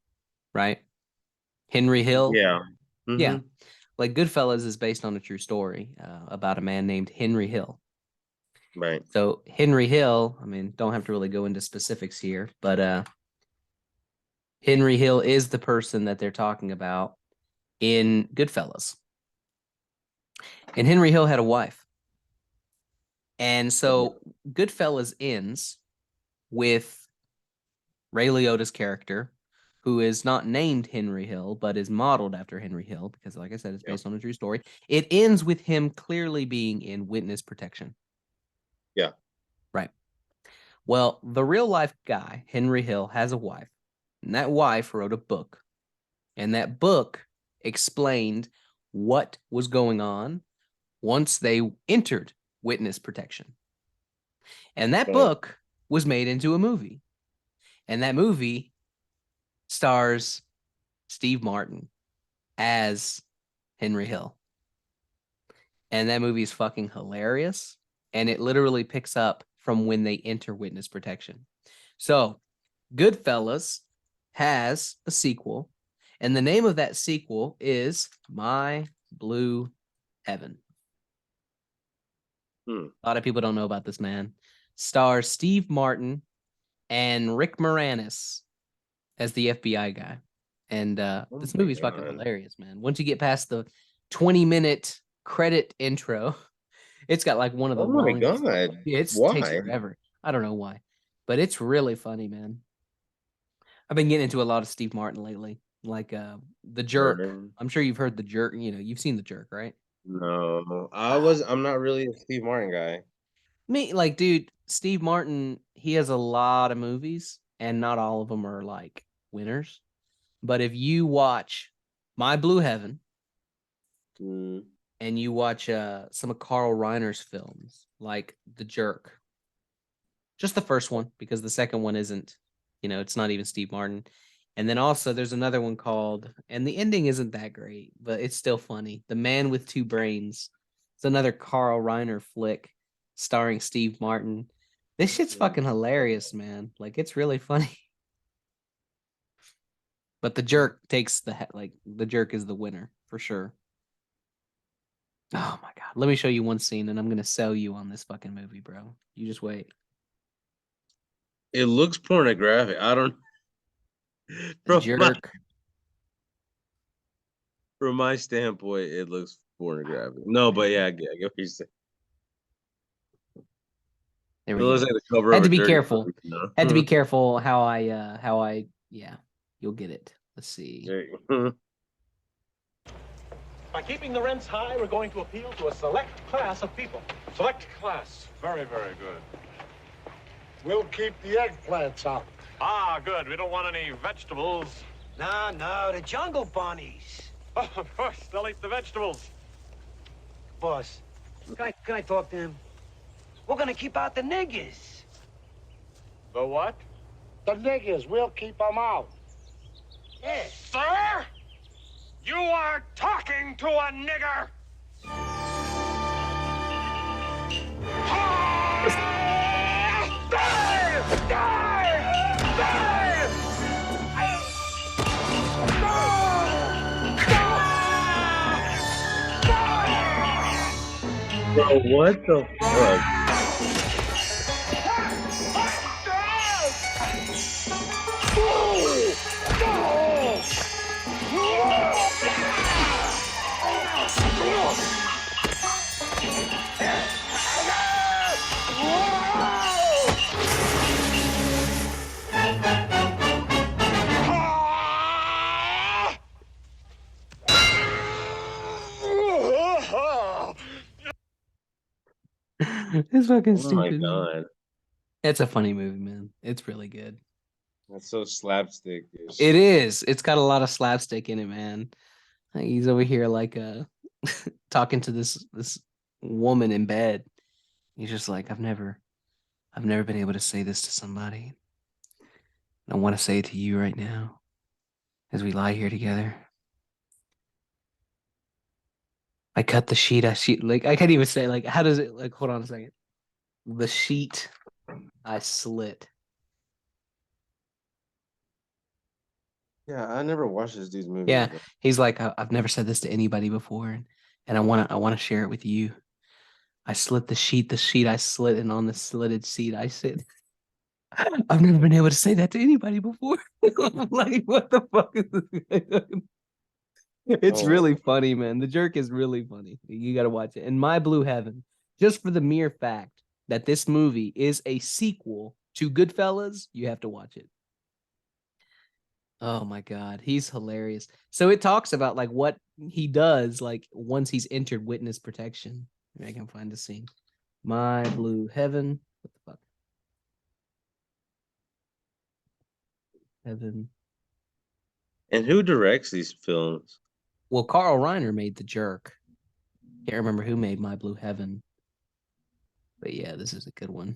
right? Henry Hill. Yeah. Yeah. Like Goodfellas is based on a true story about a man named Henry Hill. Right. So Henry Hill, I mean, don't have to really go into specifics here, but Henry Hill is the person that they're talking about in Goodfellas. And Henry Hill had a wife. And so Goodfellas ends with Ray Liotta's character, who is not named Henry Hill, but is modeled after Henry Hill, because like I said, it's based on a true story. It ends with him clearly being in witness protection. Yeah. Right. Well, the real life guy, Henry Hill, has a wife. And that wife wrote a book. And that book explained what was going on once they entered witness protection. And that book was made into a movie. And that movie stars Steve Martin as Henry Hill. And that movie is fucking hilarious. And it literally picks up from when they enter witness protection. So, Goodfellas has a sequel. And the name of that sequel is My Blue Heaven. A lot of people don't know about this, man. Stars Steve Martin and Rick Moranis as the FBI guy. And this movie's fucking hilarious, man. Once you get past the 20-minute credit intro, it's got like one of the longest. God. It takes forever. I don't know why. But it's really funny, man. I've been getting into a lot of Steve Martin lately. Like The Jerk. I'm sure you've heard The Jerk. You've seen The Jerk, right? No. I'm not really a Steve Martin guy. Dude, Steve Martin, he has a lot of movies, and not all of them are like winners. But if you watch My Blue Heaven and you watch some of Carl Reiner's films, like The Jerk, just the first one, because the second one isn't, it's not even Steve Martin. And then also there's another one called, and the ending isn't that great, but it's still funny, The Man with Two Brains. It's another Carl Reiner flick starring Steve Martin. This shit's fucking hilarious, man. Like, it's really funny. But The Jerk takes The Jerk is the winner for sure. Oh my God. Let me show you one scene and I'm going to sell you on this fucking movie, bro. You just wait. It looks pornographic. I don't. Jerk. From my standpoint, it looks pornographic. No, but yeah, I get what you're saying. There we go. Like the cover had to be careful. Had to be careful how I yeah, you'll get it. Let's see. By keeping the rents high, we're going to appeal to a select class of people. Select class. Very, very good. We'll keep the eggplants out. Ah, good. We don't want any vegetables. No, the jungle bunnies. Oh, of course. They'll eat the vegetables. Boss, can I talk to him? We're gonna keep out the niggers. The what? The niggers. We'll keep them out. Yeah. Sir? You are talking to a nigger! Bro, what the fuck? It's fucking stupid. Oh my God. It's a funny movie, man. It's really good. That's so slapstick. It is. It's got a lot of slapstick in it, man. Like, he's over here like talking to this woman in bed. He's just like, I've never been able to say this to somebody. I want to say it to you right now as we lie here together. I cut the sheet. Like, I can't even say, like, how does it, like, hold on a second. The sheet I slit. Yeah, I never watched this dude's movie. Yeah, he's like, I've never said this to anybody before, and I want to share it with you. I slit the sheet I slit, and on the slitted sheet I sit. I've never been able to say that to anybody before. I'm like, what the fuck is this? It's really funny, man. The Jerk is really funny. You got to watch it. And My Blue Heaven, just for the mere fact that this movie is a sequel to Goodfellas, you have to watch it. Oh my God, he's hilarious. So it talks about like what he does like once he's entered witness protection. Maybe I can find the scene. My Blue Heaven. What the fuck? Heaven. And who directs these films? Well, Carl Reiner made The Jerk. Can't remember who made My Blue Heaven. But yeah, this is a good one.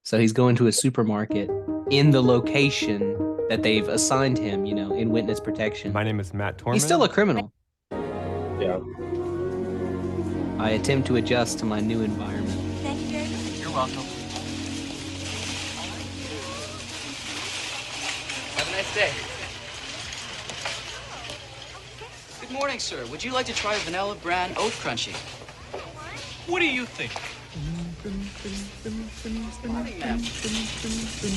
So he's going to a supermarket in the location that they've assigned him, in witness protection. My name is Matt Torman. He's still a criminal. Yeah. I attempt to adjust to my new environment. Thank you very much. You're welcome. Have a nice day. Good morning, sir. Would you like to try Vanilla Bran Oat Crunchy? What do you think? Morning, ma'am.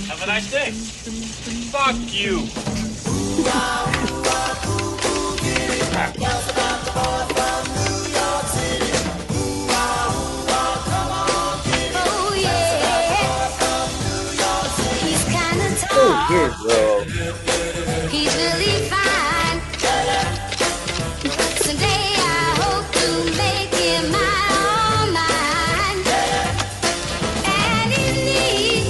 Have a nice day. Fuck you. Oh yeah. He's kind of tall. Oh, good, bro. He's really fine. Someday I hope to make him my own mine. And he's neat.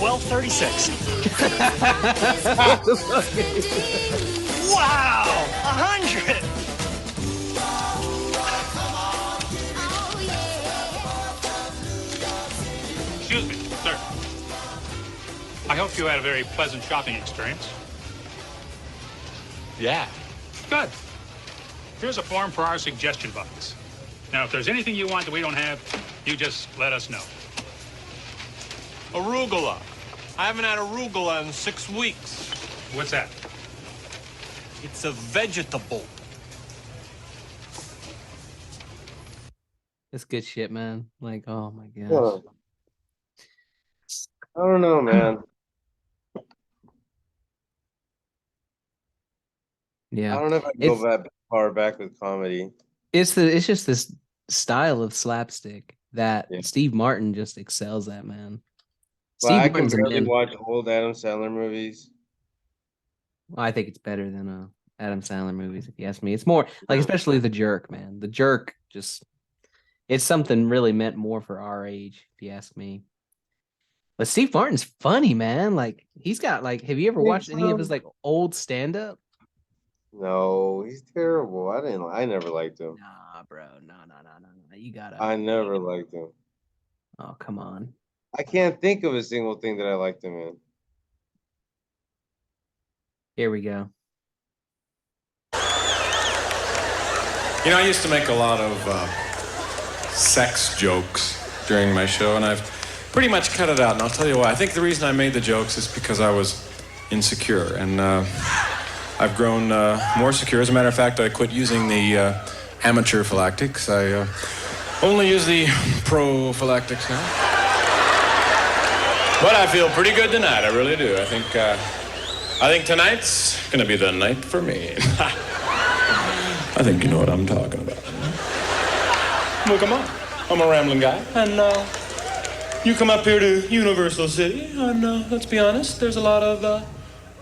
1236. The fuck? Wow! 100! Excuse me, sir. I hope you had a very pleasant shopping experience. Yeah. Good. Here's a form for our suggestion box. Now, if there's anything you want that we don't have, you just let us know. Arugula. I haven't had arugula in 6 weeks. What's that? It's a vegetable. That's good shit, man. Like, oh my gosh. Well, I don't know, man. Yeah. I don't know if I can It's- go that far back with comedy. It's just this style of slapstick that Steve Martin just excels at, man. Well, Steve I can Martin's a barely man. watch old Adam Sandler movies. Well, I think it's better than Adam Sandler movies, if you ask me. It's more like, especially The Jerk, man. The Jerk it's something really meant more for our age, if you ask me. But Steve Martin's funny, man. Like, he's got have you ever watched any of his old stand-up? No, he's terrible. I never liked him. Nah, bro. No. You gotta. I never liked him. Oh, come on. I can't think of a single thing that I liked him in. Here we go. You know, I used to make a lot of sex jokes during my show, and I've pretty much cut it out, and I'll tell you why. I think the reason I made the jokes is because I was insecure, and I've grown more secure. As a matter of fact, I quit using the amateur phylactics. I only use the prophylactics now. But I feel pretty good tonight, I really do. I think tonight's gonna be the night for me. I think you know what I'm talking about. Well, come on. I'm a rambling guy, and you come up here to Universal City, and let's be honest, there's a lot of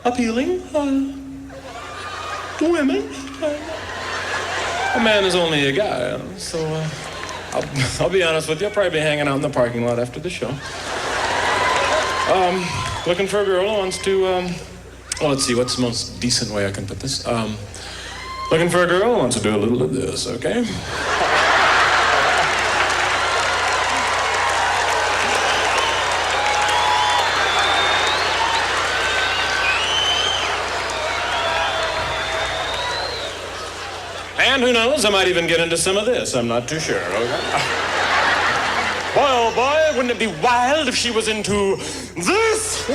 appealing women. A man is only a guy, so I'll be honest with you. I'll probably be hanging out in the parking lot after the show. Looking for a girl who wants to, let's see, what's the most decent way I can put this? Looking for a girl who wants to do a little of this, okay? And who knows, I might even get into some of this. I'm not too sure, okay? Boy, oh boy, wouldn't it be wild if she was into this?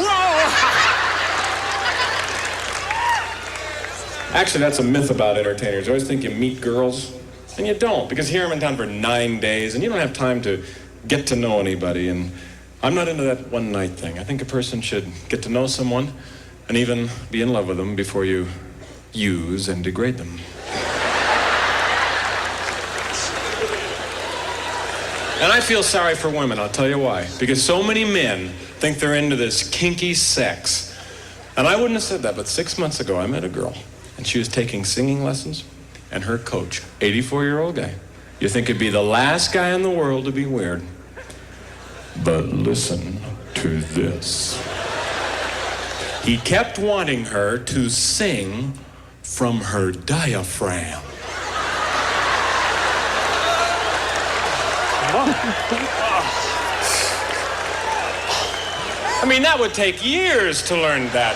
Actually, that's a myth about entertainers. You always think you meet girls, and you don't, because here I'm in town for 9 days, and you don't have time to get to know anybody, and I'm not into that one-night thing. I think a person should get to know someone and even be in love with them before you use and degrade them. And I feel sorry for women, I'll tell you why. Because so many men think they're into this kinky sex. And I wouldn't have said that, but 6 months ago I met a girl, and she was taking singing lessons, and her coach, 84-year-old guy. You think it'd be the last guy in the world to be weird. But listen to this. He kept wanting her to sing from her diaphragm. I mean, that would take years to learn that.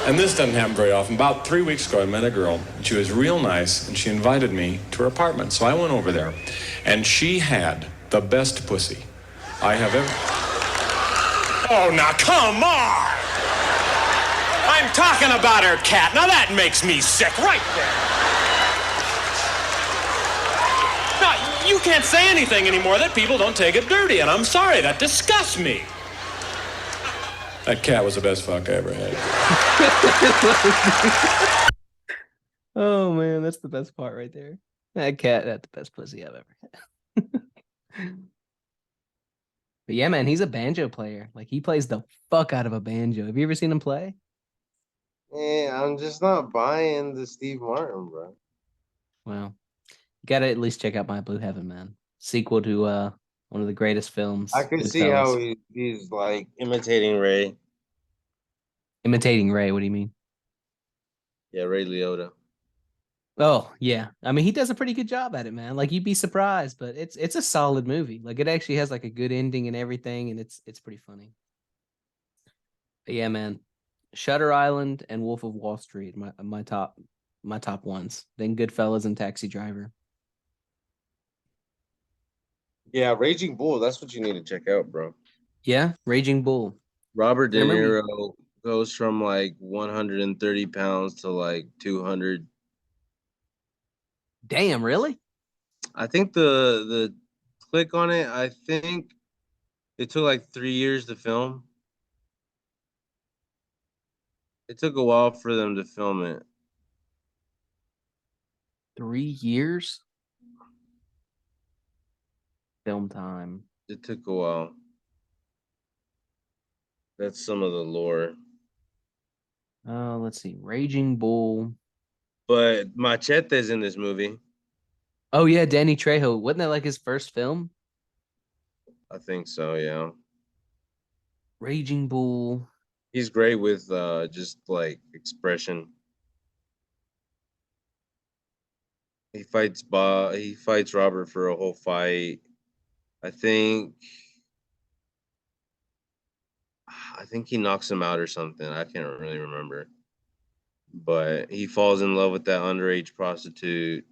And this doesn't happen very often. About 3 weeks ago, I met a girl, and she was real nice, and she invited me to her apartment. So I went over there, and she had the best pussy I have ever... Oh, now, come on! I'm talking about her cat. Now, that makes me sick right there. Now, you can't say anything anymore that people don't take it dirty, and I'm sorry, that disgusts me. That cat was the best fuck I ever had. Oh man, that's the best part right there. That cat had the best pussy I've ever had. But yeah, man, he's a banjo player. Like, he plays the fuck out of a banjo. Have you ever seen him play? Yeah, I'm just not buying the Steve Martin, bro. Well, you gotta at least check out My Blue Heaven, man. sequel to one of the greatest I films, could see how Goodfellas. he's like imitating Ray. Imitating Ray, what do you mean? Yeah, Ray Liotta. Oh, yeah. I mean, he does a pretty good job at it, man. Like you'd be surprised, but it's a solid movie. Like it actually has like a good ending and everything, and it's pretty funny. But yeah, man. Shutter Island and Wolf of Wall Street, my top ones. Then Goodfellas and Taxi Driver. Yeah, Raging Bull. That's what you need to check out, bro. Yeah, Raging Bull. Robert De I remember Niro goes from like 130 pounds to like 200. Damn, really? I think the click on it, I think it took like 3 years to film. It took a while for them to film it. 3 years? Film time. It took a while. That's some of the lore. Let's see. Raging Bull. But Machete's in this movie. Oh yeah, Danny Trejo. Wasn't that like his first film? I think so, yeah. Raging Bull. He's great with just like expression. He fights Robert for a whole fight. I think he knocks him out or something. I can't really remember. But he falls in love with that underage prostitute.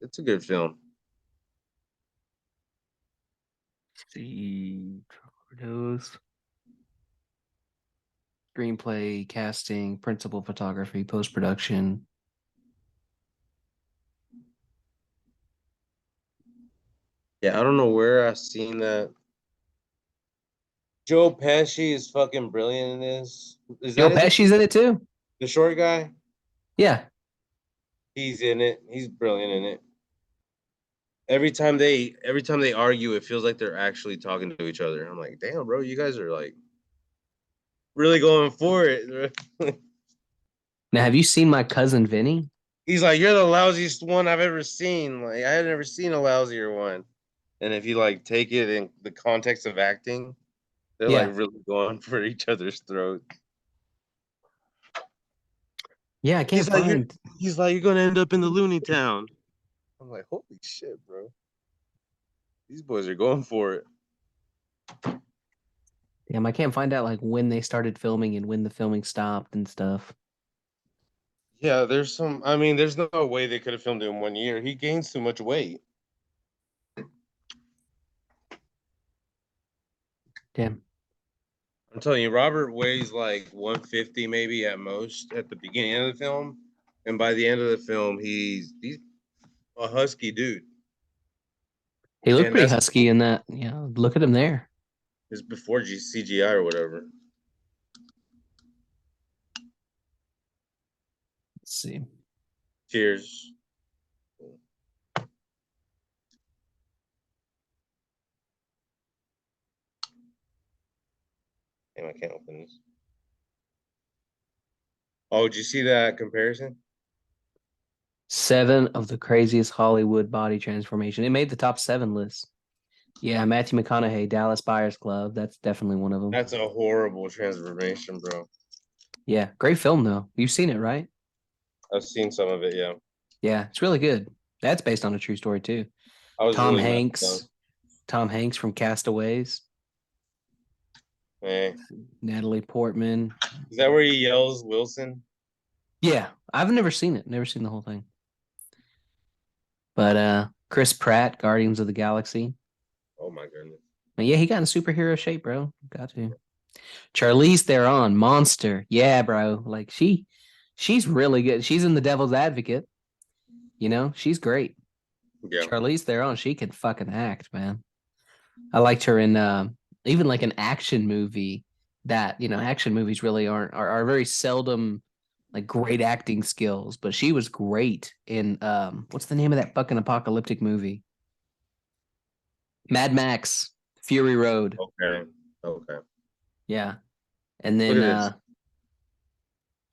It's a good film. See those. Screenplay, casting, principal photography, post production. Yeah, I don't know where I've seen that. Joe Pesci is fucking brilliant in this. Is Joe that his Pesci's name? in it too. The short guy? Yeah. He's in it. He's brilliant in it. Every time they argue, it feels like they're actually talking to each other. I'm like, damn, bro, you guys are like really going for it. Now, have you seen My Cousin Vinny? He's like, you're the lousiest one I've ever seen. Like, I had never seen a lousier one. And if you like take it in the context of acting, they're Yeah. like really going for each other's throats. Yeah, I can't find. He's like, you're gonna end up in the loony town. I'm like, holy shit, bro. These boys are going for it. Damn, I can't find out like when they started filming and when the filming stopped and stuff. Yeah, there's no way they could have filmed it in 1 year. He gains too much weight. Damn. I'm telling you, Robert weighs like 150 maybe at most at the beginning of the film. And by the end of the film, he's a husky dude. He looked And pretty that's husky in that. Yeah, look at him there. is before CGI or whatever. Let's see. Cheers. Damn, I can't open this. Oh, did you see that comparison? 7 of the craziest Hollywood body transformation. It made the top 7 list. Yeah, Matthew McConaughey, Dallas Buyers Club. That's definitely one of them. That's a horrible transformation, bro. Yeah, great film though. You've seen it, right? I've seen some of it, yeah. Yeah, it's really good. That's based on a true story too. I was Tom really messed Hanks. up. Tom Hanks from Castaways. Hey. Natalie Portman. Is that where he yells Wilson? Yeah, I've never seen it. Never seen the whole thing. But Chris Pratt, Guardians of the Galaxy. Oh my goodness. And yeah, he got in superhero shape, bro. Got to. Charlize Theron, Monster. Yeah, bro. Like she's really good. She's in The Devil's Advocate. You know, she's great. Yeah. Charlize Theron, she can fucking act, man. I liked her in even like an action movie that, you know, action movies really are very seldom like great acting skills, but she was great in what's the name of that fucking apocalyptic movie? Mad Max, Fury Road. Okay. Yeah. And then Look at this.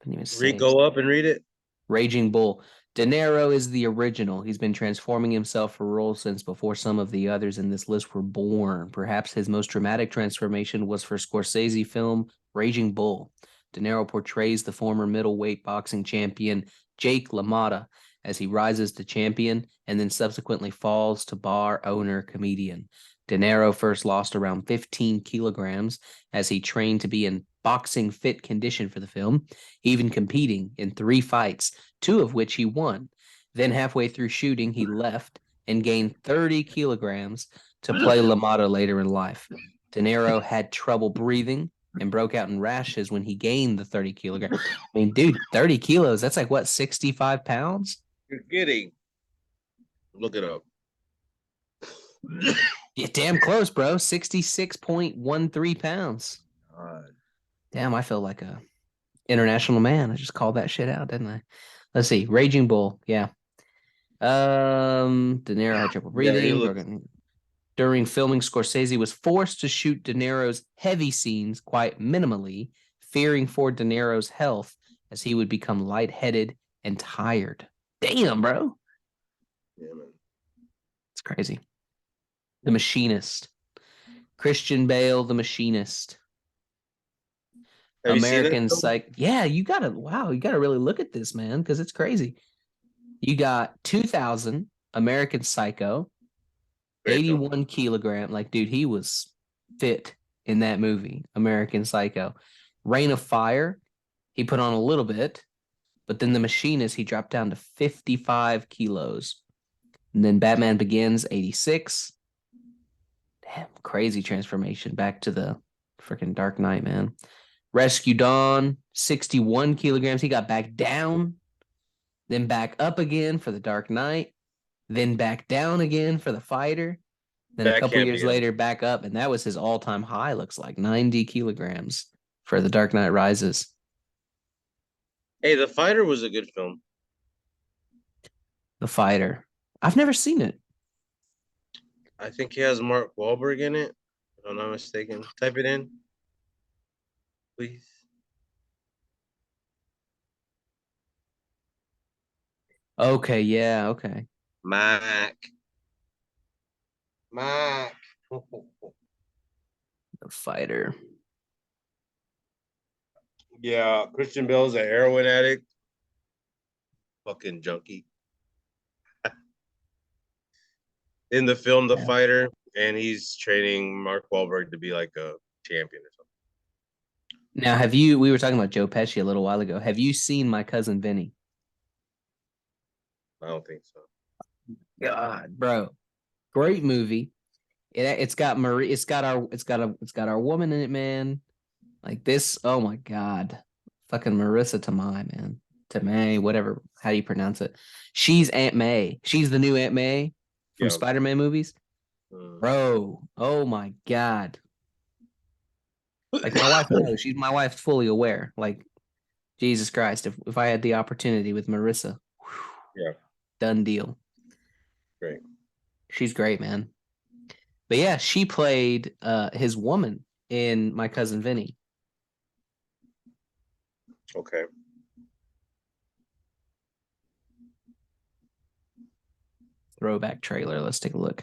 can't even say Go up and read it. Raging Bull. De Niro is the original. He's been transforming himself for roles since before some of the others in this list were born. Perhaps his most dramatic transformation was for Scorsese film Raging Bull. De Niro portrays the former middleweight boxing champion Jake LaMotta as he rises to champion and then subsequently falls to bar owner comedian. De Niro first lost around 15 kilograms as he trained to be in boxing fit condition for the film, even competing in 3 fights, 2 of which he won. Then halfway through shooting, he left and gained 30 kilograms to play LaMotta later in life. De Niro had trouble breathing and broke out in rashes when he gained the 30 kilograms. I mean, dude, 30 kilos, that's like what, 65 pounds? You're kidding. Look it up. Yeah, damn close, bro. 66.13 pounds. God. Damn, I feel like a international man. I just called that shit out, didn't I? Let's see. Raging Bull. Yeah. De Niro had trouble breathing. During filming, Scorsese was forced to shoot De Niro's heavy scenes quite minimally, fearing for De Niro's health as he would become lightheaded and tired. Damn, bro. Yeah, man. It's crazy. The Machinist. Christian Bale, The Machinist. Have American Psych. Yeah, you gotta really look at this, man, because it's crazy. You got 2000 American Psycho, 81 kilogram. Like, dude, he was fit in that movie, American Psycho. Reign of Fire, he put on a little bit, but then The Machinist, he dropped down to 55 kilos. And then Batman Begins, 86. Damn, crazy transformation back to the freaking Dark Knight, man. Rescue Dawn, 61 kilograms. He got back down, then back up again for the Dark Knight, then back down again for the Fighter. Then a couple years later, back up, and that was his all-time high, looks like 90 kilograms for the Dark Knight Rises. Hey, The Fighter was a good film. The Fighter. I've never seen it. I think he has Mark Wahlberg in it, if I'm not mistaken. Type it in, please. Okay, yeah, okay. Mac. The Fighter. Yeah, Christian Bale's a heroin addict. Fucking junkie. In the film The Fighter, and he's training Mark Wahlberg to be like a champion or something. Now, we were talking about Joe Pesci a little while ago. Have you seen My Cousin Vinny? I don't think so. God, bro. Great movie. It's got our woman in it, man. Like this, oh my God. Fucking Marissa Tomei, man. Tomei, whatever, how do you pronounce it? She's Aunt May. She's the new Aunt May from Spider-Man movies. Bro, oh my God. Like my wife knows. My wife's fully aware. Like, Jesus Christ, if I had the opportunity with Marissa, yeah, done deal. Great. She's great, man. But yeah, she played his woman in My Cousin Vinny. Okay. Throwback trailer. Let's take a look.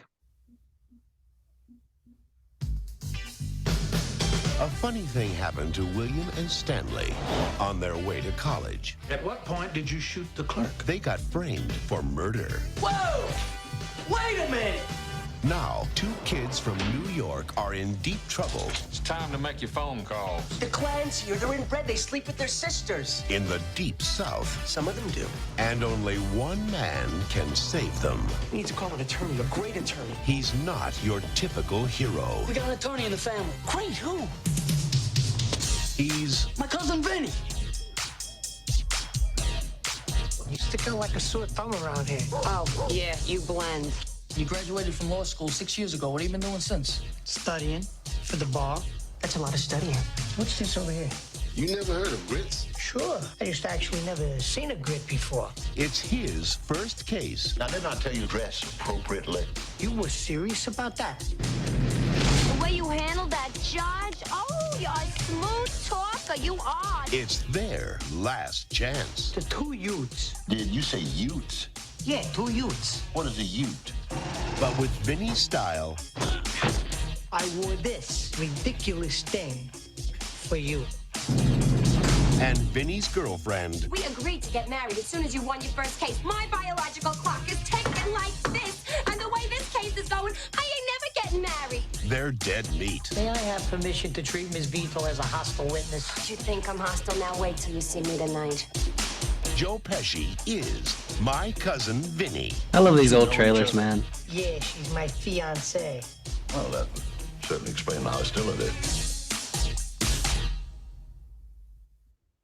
A funny thing happened to William and Stanley on their way to college. At what point did you shoot the clerk? They got framed for murder. Whoa! Wait a minute! Now, 2 kids from New York are in deep trouble. It's time to make your phone calls. The clans here, they're inbred. They sleep with their sisters. In the deep South. Some of them do. And only one man can save them. We need to call an attorney, a great attorney. He's not your typical hero. We got an attorney in the family. Great, who? He's my cousin Vinny. You stick out like a sore thumb around here. Oh, yeah, you blend. You graduated from law school 6 years ago. What have you been doing since? Studying for the bar. That's a lot of studying. What's this over here? You never heard of grits? Sure. I just actually never seen a grit before. It's his first case. Now, didn't I tell you dress appropriately? You were serious about that? The way you handled that judge, oh, you're smooth talking. sucker. You are. It's their last chance. The two Utes. Did you say Utes? Yeah, two Utes. What is a Ute? But with Vinny's style. I wore this ridiculous thing for you. And Vinny's girlfriend. We agreed to get married as soon as you won your first case. My biological clock is ticking like this. And the way this case is going, I ain't never getting married. They're dead meat. May I have permission to treat Miss Vito as a hostile witness? You think I'm hostile? Now wait till you see me tonight. Joe Pesci is My Cousin Vinny. I love these old trailers, man. Yeah, she's my fiancée. Well, that would certainly explain the hostility.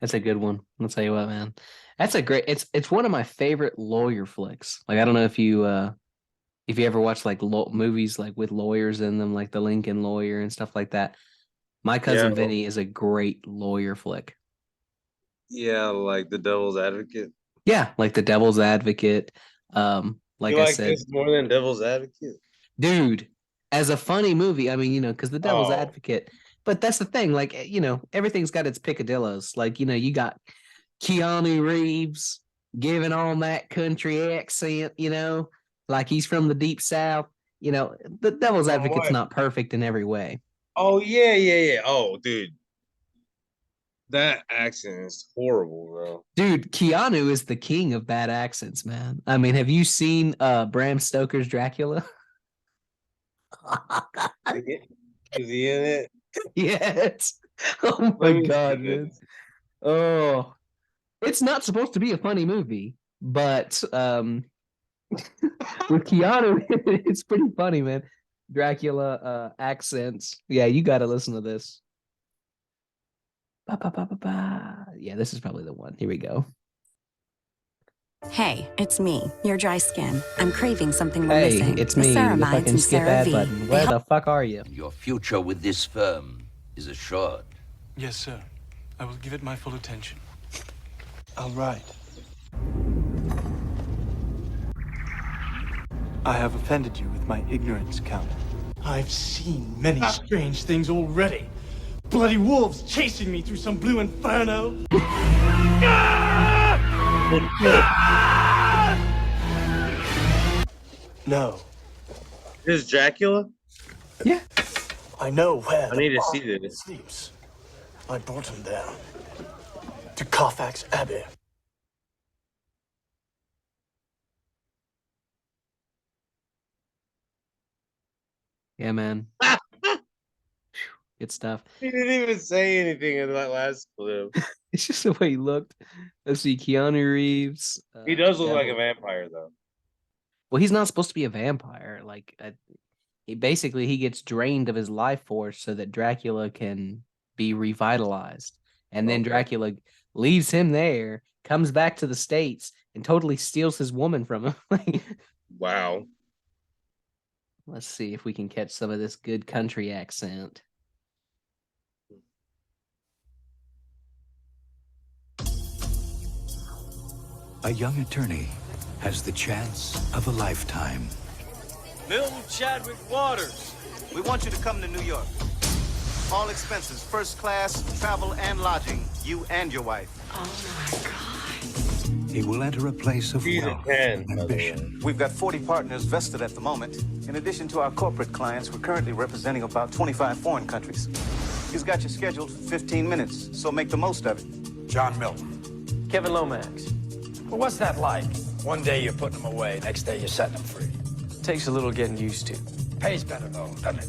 That's a good one. I'll tell you what, man. That's a great. It's one of my favorite lawyer flicks. Like I don't know if you ever watch like movies like with lawyers in them, like The Lincoln Lawyer and stuff like that. My Cousin Vinny is a great lawyer flick. Yeah, like The Devil's Advocate. Yeah, like The Devil's Advocate. Like I said, this more than Devil's Advocate, dude. As a funny movie, I mean, because The Devil's Advocate. But that's the thing, like, everything's got its picadillos. Like, you got Keanu Reeves giving on that country accent, like he's from the deep south. The Devil's Advocate's not perfect in every way. Oh, yeah. Oh, dude. That accent is horrible, bro. Dude, Keanu is the king of bad accents, man. I mean, have you seen Bram Stoker's Dracula? Is he in it? Yes. Oh my God, man. Oh, it's not supposed to be a funny movie, but with Keanu, it's pretty funny, man. Dracula accents. Yeah, you got to listen to this. Ba, ba, ba, ba, ba. Yeah, this is probably the one. Here we go. Hey, it's me, your dry skin. I'm craving something we're Hey, missing. it's The me, the ceramides fucking and skip ad CeraVe. button. They Where help- the fuck are you? Your future with this firm is assured. Yes, sir. I will give it my full attention. I'll write. I have offended you with my ignorance, Count. I've seen many strange things already. Bloody wolves chasing me through some blue inferno. No. This is Dracula? Yeah. I know where I need to see this. sleeps. I brought him there. To Carfax Abbey. Yeah, man. Good stuff. He didn't even say anything in that last clip. It's just the way he looked. Let's see, Keanu Reeves. He does look like a vampire, though. Well, he's not supposed to be a vampire. Like, he gets drained of his life force so that Dracula can be revitalized. And then Dracula leaves him there, comes back to the States, and totally steals his woman from him. Wow. Let's see if we can catch some of this good country accent. A young attorney has the chance of a lifetime. Milton Chadwick Waters. We want you to come to New York. All expenses, first class, travel and lodging. You and your wife. Oh my God. He will enter a place of wealth and ambition. We've got 40 partners vested at the moment. In addition to our corporate clients, we're currently representing about 25 foreign countries. He's got you scheduled for 15 minutes, so make the most of it. John Milton. Kevin Lomax. Well, what's that like? One day you're putting them away, next day you're setting them free. Takes a little getting used to. Pays better though, doesn't it?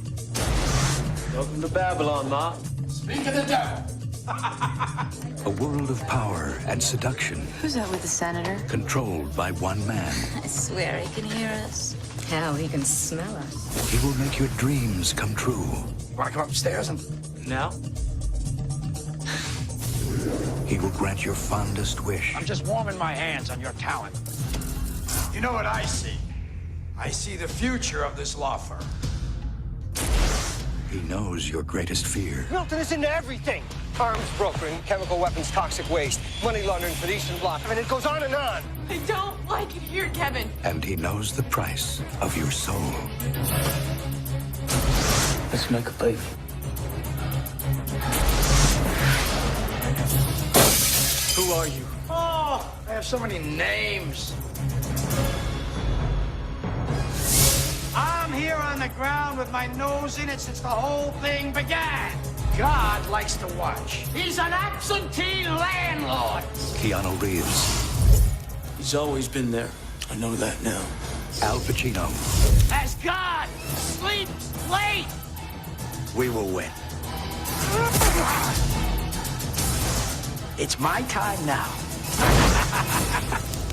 Welcome to Babylon, Ma. Speak of the devil. A world of power and seduction, Who's that with the senator? controlled by one man. I swear he can hear us. Hell, he can smell us. He will make your dreams come true. Want to come upstairs and... Now? He will grant your fondest wish. I'm just warming my hands on your talent. You know what I see? I see the future of this law firm. He knows your greatest fear. Milton is into everything. Arms brokering, chemical weapons, toxic waste, money laundering for the Eastern Bloc. I mean, it goes on and on. I don't like it here, Kevin. And he knows the price of your soul. Let's make a deal. Who are you? Oh, I have so many names. I'm here on the ground with my nose in it since the whole thing began. God likes to watch. He's an absentee landlord. Keanu Reeves. He's always been there. I know that now. Al Pacino. As God sleeps late. We will win. It's my time now.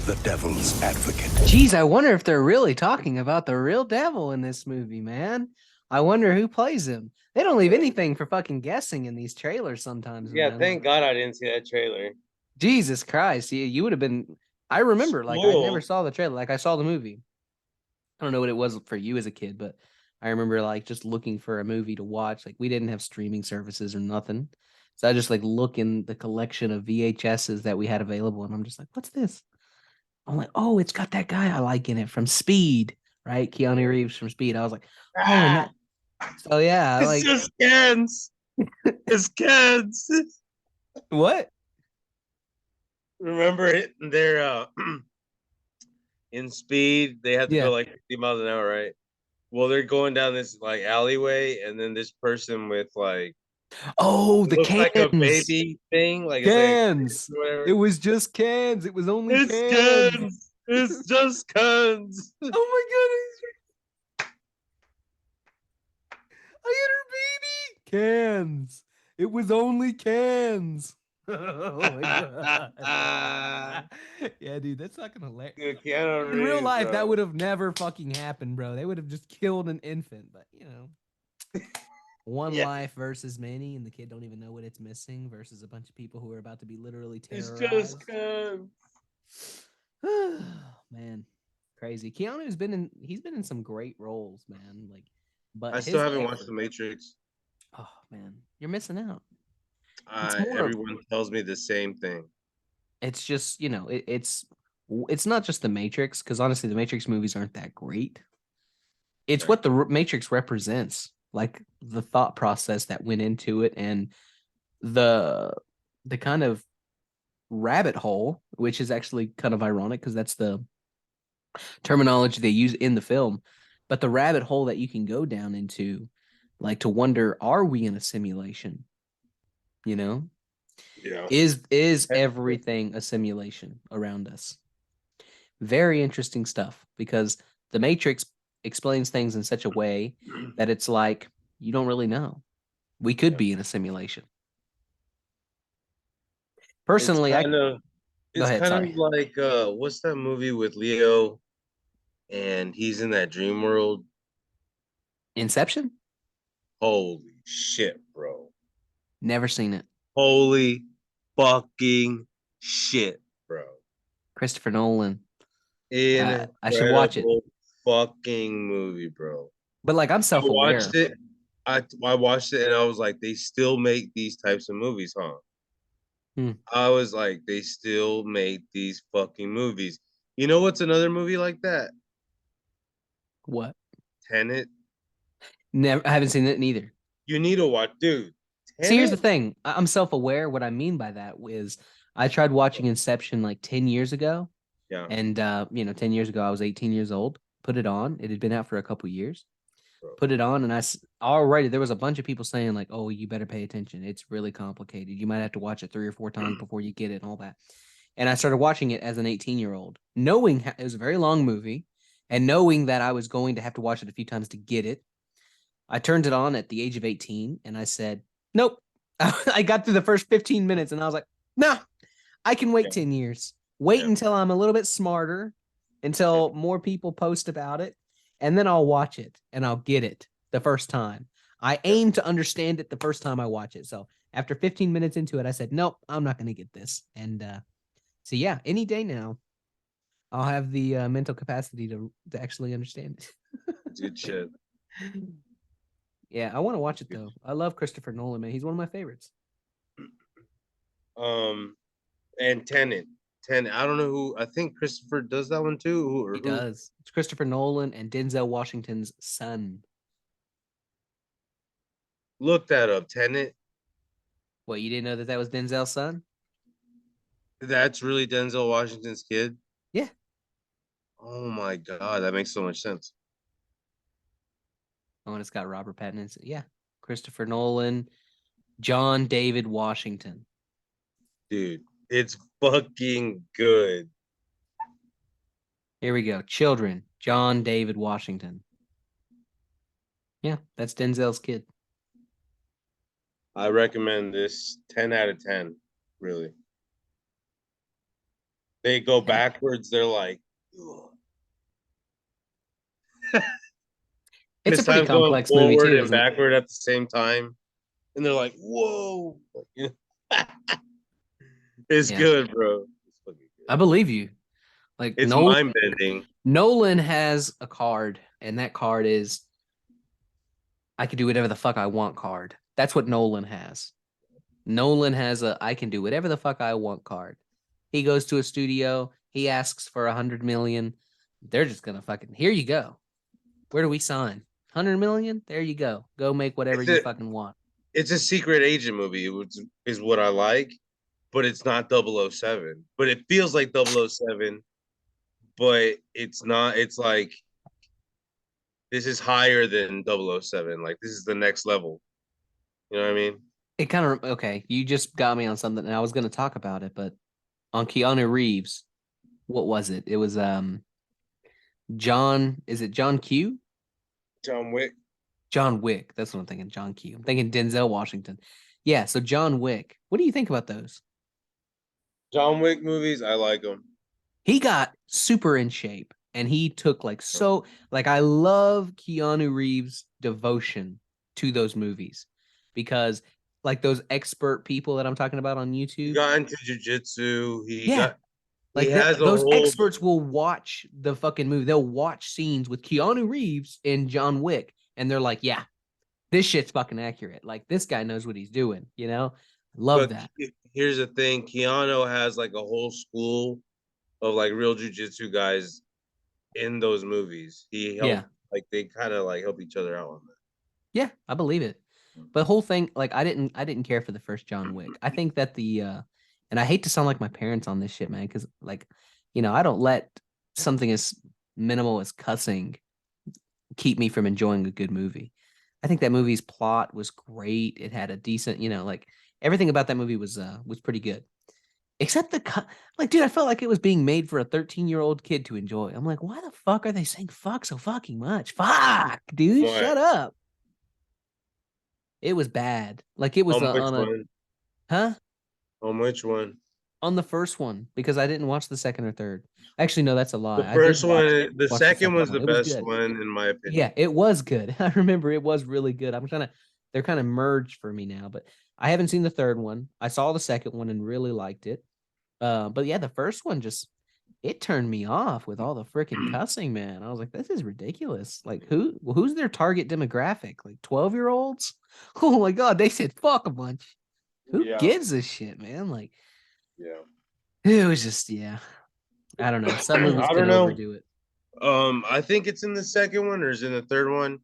The Devil's Advocate. Geez, I wonder if they're really talking about the real devil in this movie, man. I wonder who plays him. They don't leave anything for fucking guessing in these trailers sometimes, Yeah, man. thank God I didn't see that trailer. Jesus Christ. You would have been. I remember, like, I never saw the trailer. Like, I saw the movie. I don't know what it was for you as a kid, but I remember, like, just looking for a movie to watch. Like, we didn't have streaming services or nothing. So I just, like, look in the collection of VHSs that we had available, and I'm just like, what's this? I'm like, oh, it's got that guy I like in it from Speed, right? Keanu Reeves from Speed. I was like, oh, and that. So, yeah. It's like, just kids. It's kids. What? Remember it? They're in Speed. They have to Yeah. go like 50 miles an hour, right? Well, they're going down this like alleyway, and then this person with like Oh, the looks cans. like a baby thing, like Cans. It's like, whatever. It was just cans. It was only It's cans. cans. It's just cans. Oh my goodness. I hit her baby. Cans. It was only cans. Oh my god. Yeah, dude, that's fucking hilarious. Dude, Keanu In real Reeves, life, bro. that would have never fucking happened, bro. They would have just killed an infant, but you know. One life versus many, and the kid don't even know what it's missing versus a bunch of people who are about to be literally terrorized. It's just cans. Man, crazy. Keanu's he's been in some great roles, man. Like, but I still haven't watched The Matrix. Oh man, you're missing out. It's Everyone tells me the same thing. It's just, it's not just The Matrix, because honestly, the Matrix movies aren't that great. It's what the Matrix represents, like the thought process that went into it, and the kind of rabbit hole, which is actually kind of ironic because that's the terminology they use in the film, but the rabbit hole that you can go down into, like to wonder, are we in a simulation? Yeah. Is everything a simulation around us? Very interesting stuff, because the Matrix explains things in such a way that it's like you don't really know. We could be in a simulation. Personally, it's kind of like what's that movie with Leo and he's in that dream world? Inception? Holy shit, bro. Never seen it. Holy fucking shit, bro. Christopher Nolan. I should watch it. Fucking movie, bro. But like, I'm self-aware. I watched it and I was like, they still make these types of movies, huh? I was like, they still make these fucking movies. You know what's another movie like that? What? Tenet. Never. I haven't seen it neither. You need to watch, dude. See, here's the thing. I'm self-aware. What I mean by that is I tried watching Inception like 10 years ago. Yeah. And 10 years ago, I was 18 years old. Put it on. It had been out for a couple years. Put it on, and already there was a bunch of people saying like, "Oh, you better pay attention. It's really complicated. You might have to watch it 3 or 4 times before you get it," and all that. And I started watching it as an 18-year-old, knowing it was a very long movie, and knowing that I was going to have to watch it a few times to get it. I turned it on at the age of 18, and I said, "Nope." I got through the first 15 minutes, and I was like, "No, I can wait 10 years. Wait until I'm a little bit smarter, until more people post about it. And then I'll watch it and I'll get it the first time. I aim to understand it the first time I watch it." So after 15 minutes into it, I said, nope, I'm not going to get this. And so, yeah, any day now, I'll have the mental capacity to actually understand it. Good shit. Yeah, I want to watch it, though. I love Christopher Nolan, man. He's one of my favorites. And Tenet. I don't know who. I think Christopher does that one too. He does. It's Christopher Nolan and Denzel Washington's son. Look that up, Tenet. What, you didn't know that was Denzel's son? That's really Denzel Washington's kid? Yeah. Oh my god, that makes so much sense. Oh, and it's got Robert Pattinson. Yeah. Christopher Nolan, John David Washington. Dude, it's fucking good. Here we go. Children, John David Washington. Yeah, that's Denzel's kid. I recommend this 10 out of 10, really. They go backwards, they're like, It's a pretty time's going complex movie forward too, and isn't it? backward at the same time. And they're like, whoa. It's Yeah. good, bro. I believe you. Like It's Nolan, mind bending. Nolan has a card, and that card is I can do whatever the fuck I want card. That's what Nolan has. Nolan has a I can do whatever the fuck I want card. He goes to a studio, he asks for 100 million. They're just gonna fucking here you go. Where do we sign? 100 million? There you go. Go make whatever you fucking want. It's a secret agent movie, which is what I like, but it's not 007. But it feels like 007, but it's not. It's like this is higher than 007. Like this is the next level. You know what I mean? It kind of okay. You just got me on something, and I was going to talk about it, but on Keanu Reeves, what was it? It was John. Is it John Q? John Wick. John Wick. That's what I'm thinking. John Q. I'm thinking Denzel Washington. Yeah. So John Wick. What do you think about those? John Wick movies, I like them. He got super in shape, and he took I love Keanu Reeves' devotion to those movies because like those expert people that I'm talking about on YouTube. He got into jujitsu. Those experts will watch the fucking movie. They'll watch scenes with Keanu Reeves and John Wick, and they're like, yeah, this shit's fucking accurate. Like, this guy knows what he's doing, you know? Love that. Here's the thing. Keanu has like a whole school of like real jujitsu guys in those movies. He helped, like they kind of like help each other out on that. Yeah, I believe it. But the whole thing, like I didn't care for the first John Wick. I think that and I hate to sound like my parents on this shit, man, because like, you know, I don't let something as minimal as cussing keep me from enjoying a good movie. I think that movie's plot was great. It had a decent, you know, like everything about that movie was pretty good. Except dude, I felt like it was being made for a 13-year-old kid to enjoy. I'm like, why the fuck are they saying fuck so fucking much? Fuck, dude, shut up. It was bad. Like it was huh? On which one? On the first one, because I didn't watch the second or third. Actually, no, that's a lie. The first one, the second one's the best one, in my opinion. Yeah, it was good. I remember it was really good. They're kind of merged for me now, but I haven't seen the third one. I saw the second one and really liked it. But yeah, the first one it turned me off with all the freaking cussing, man. I was like, this is ridiculous. Like, who's their target demographic? Like 12-year-olds? Oh my god, they said fuck a bunch. Who gives a shit, man? Like, it was just, I don't know. Some movies can overdo it. I think it's in the second one or is it in the third one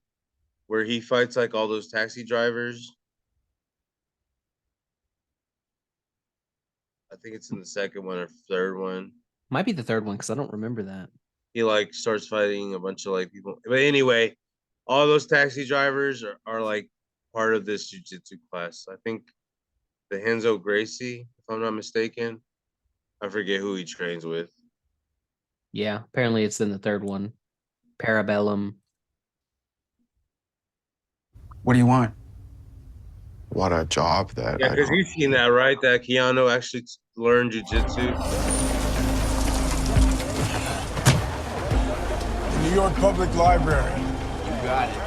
where he fights like all those taxi drivers. I think it's in the second one or third one. Might be the third one because I don't remember that. He like starts fighting a bunch of like people. But anyway, all those taxi drivers are like part of this jiu-jitsu class. I think the Henzo Gracie, if I'm not mistaken. I forget who he trains with. Yeah, apparently it's in the third one. Parabellum. What do you want? What a job that. Yeah, because you've seen that, right? That Keanu actually learned jiu-jitsu. New York Public Library. You got it.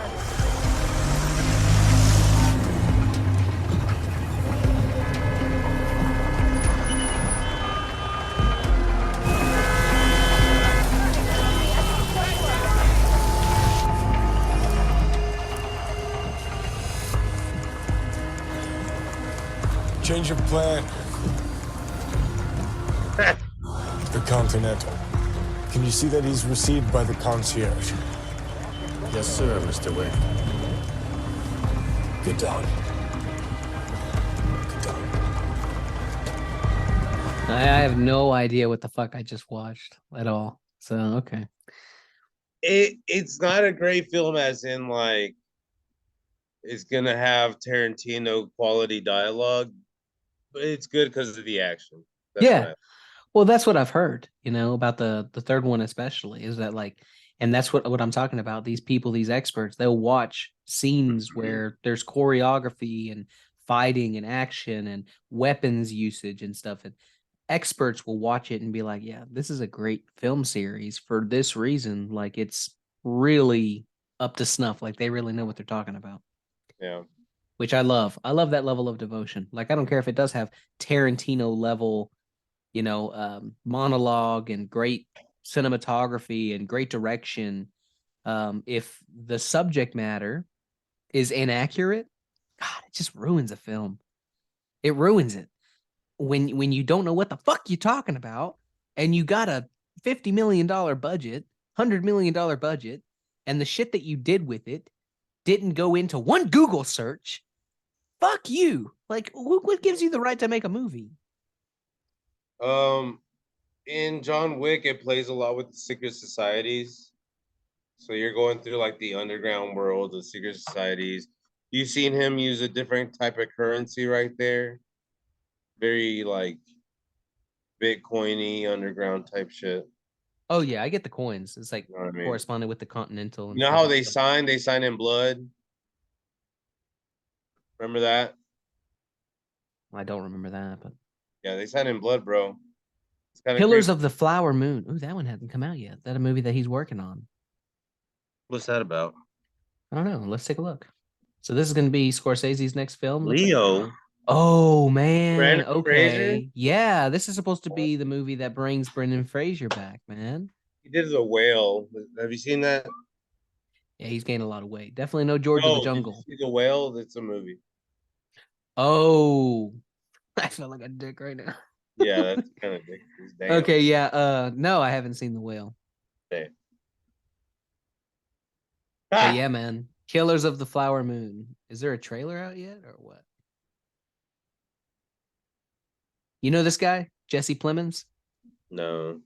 Change of plan. The Continental. Can you see that he's received by the concierge? Yes, sir, Mr. Wick. Good dog. Good dog. I have no idea what the fuck I just watched at all. So okay. It's not a great film, as in like it's gonna have Tarantino quality dialogue, but it's good because of the action. That's what Yeah. I. Well, that's what I've heard, about the third one especially, is that like, and that's what I'm talking about. These people, these experts, they'll watch scenes where there's choreography and fighting and action and weapons usage and stuff. And experts will watch it and be like, yeah, this is a great film series for this reason. Like it's really up to snuff. Like they really know what they're talking about, Yeah. which I love. I love that level of devotion. Like I don't care if it does have Tarantino level monologue and great cinematography and great direction. If the subject matter is inaccurate, God, it just ruins a film. It ruins it. When you don't know what the fuck you're talking about, and you got a $50 million budget, $100 million budget, and the shit that you did with it didn't go into one Google search. Fuck you. Like, what gives you the right to make a movie? In John Wick, it plays a lot with the secret societies. So you're going through like the underground world of secret societies. You've seen him use a different type of currency right there. Very like Bitcoiny underground type shit. Oh yeah, I get the coins. It's like You know what I mean? corresponding with the Continental and You know stuff how like they that. sign? They sign in blood. Remember that? I don't remember that, but Yeah, they sign in blood, bro. It's kind of Killers crazy. of the Flower Moon. Ooh, that one hasn't come out yet. That a movie that he's working on. What's that about? I don't know. Let's take a look. So this is going to be Scorsese's next film. Looks like. Leo. Oh man. Brandon Fraser? Okay. Yeah, this is supposed to be the movie that brings Brendan Fraser back, man. He did The Whale. Have you seen that? Yeah, he's gained a lot of weight. Definitely no George of the No, did you Jungle. see The Whale? It's a movie. Oh, I feel like a dick right now. Yeah, that's kind of dick. Okay, yeah. No, I haven't seen The Whale. Damn. But yeah, man. Killers of the Flower Moon. Is there a trailer out yet or what? You know this guy, Jesse Plemons? No.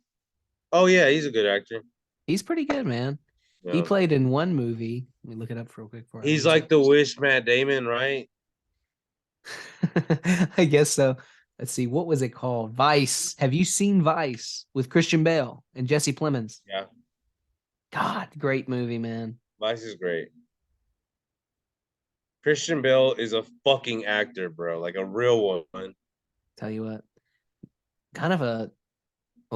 Oh yeah, he's a good actor. He's pretty good, man. He Yeah. played in one movie. Let me look it up real quick for He's like the Wish Matt Damon, right? I guess so. Let's see. What was it called? Vice. Have you seen Vice with Christian Bale and Jesse Plemons? Yeah. God, great movie, man. Vice is great. Christian Bale is a fucking actor, bro. Like a real one. Tell you what. Kind of a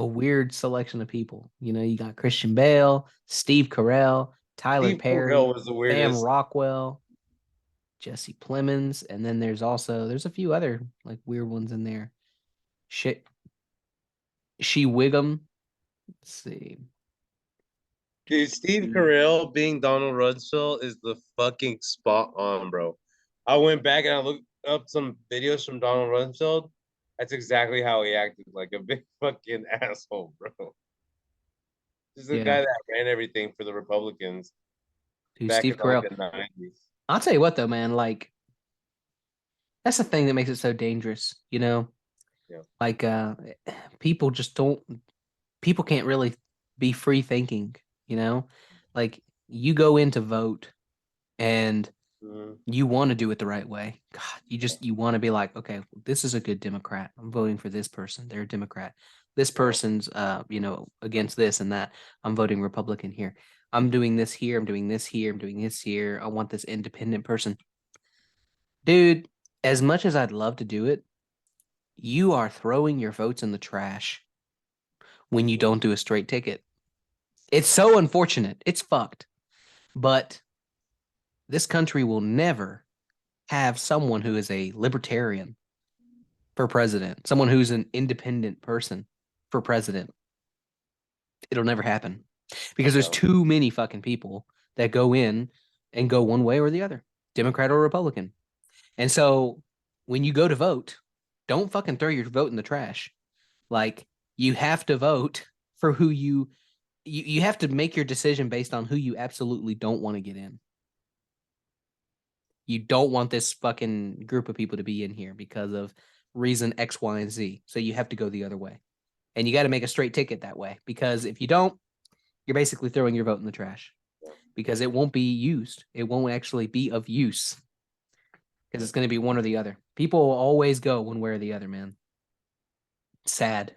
weird selection of people. You got Christian Bale, Steve Carell, Tyler Steve Perry, Carell was the Sam weirdest. Rockwell, Jesse Plemons, and then there's a few other like weird ones in there. She Wiggum. Let's see. Dude, Steve Carell being Donald Rumsfeld is the fucking spot on, bro. I went back and I looked up some videos from Donald Rumsfeld. That's exactly how he acted, like a big fucking asshole, bro. Just the Yeah. guy that ran everything for the Republicans Dude, back Steve in like Carell. the 90s. I'll tell you what though, man, like that's the thing that makes it so dangerous, Yeah. Like people just don't people can't really be free thinking, Like you go in to vote and you want to do it the right way. God, you want to be like, okay, this is a good Democrat. I'm voting for this person. They're a Democrat. This person's against this and that. I'm voting Republican here. I'm doing this here. I'm doing this here. I'm doing this here. I want this independent person. Dude, as much as I'd love to do it, you are throwing your votes in the trash when you don't do a straight ticket. It's so unfortunate. It's fucked. But this country will never have someone who is a libertarian for president, someone who's an independent person for president. It'll never happen because there's too many fucking people that go in and go one way or the other, Democrat or Republican. And so when you go to vote, don't fucking throw your vote in the trash. Like you have to vote for who you have to make your decision based on who you absolutely don't want to get in. You don't want this fucking group of people to be in here because of reason X, Y, and Z. So you have to go the other way. And you got to make a straight ticket that way, because if you don't, you're basically throwing your vote in the trash, because it won't be used. It won't actually be of use, because it's going to be one or the other. People will always go one way or the other, man. Sad.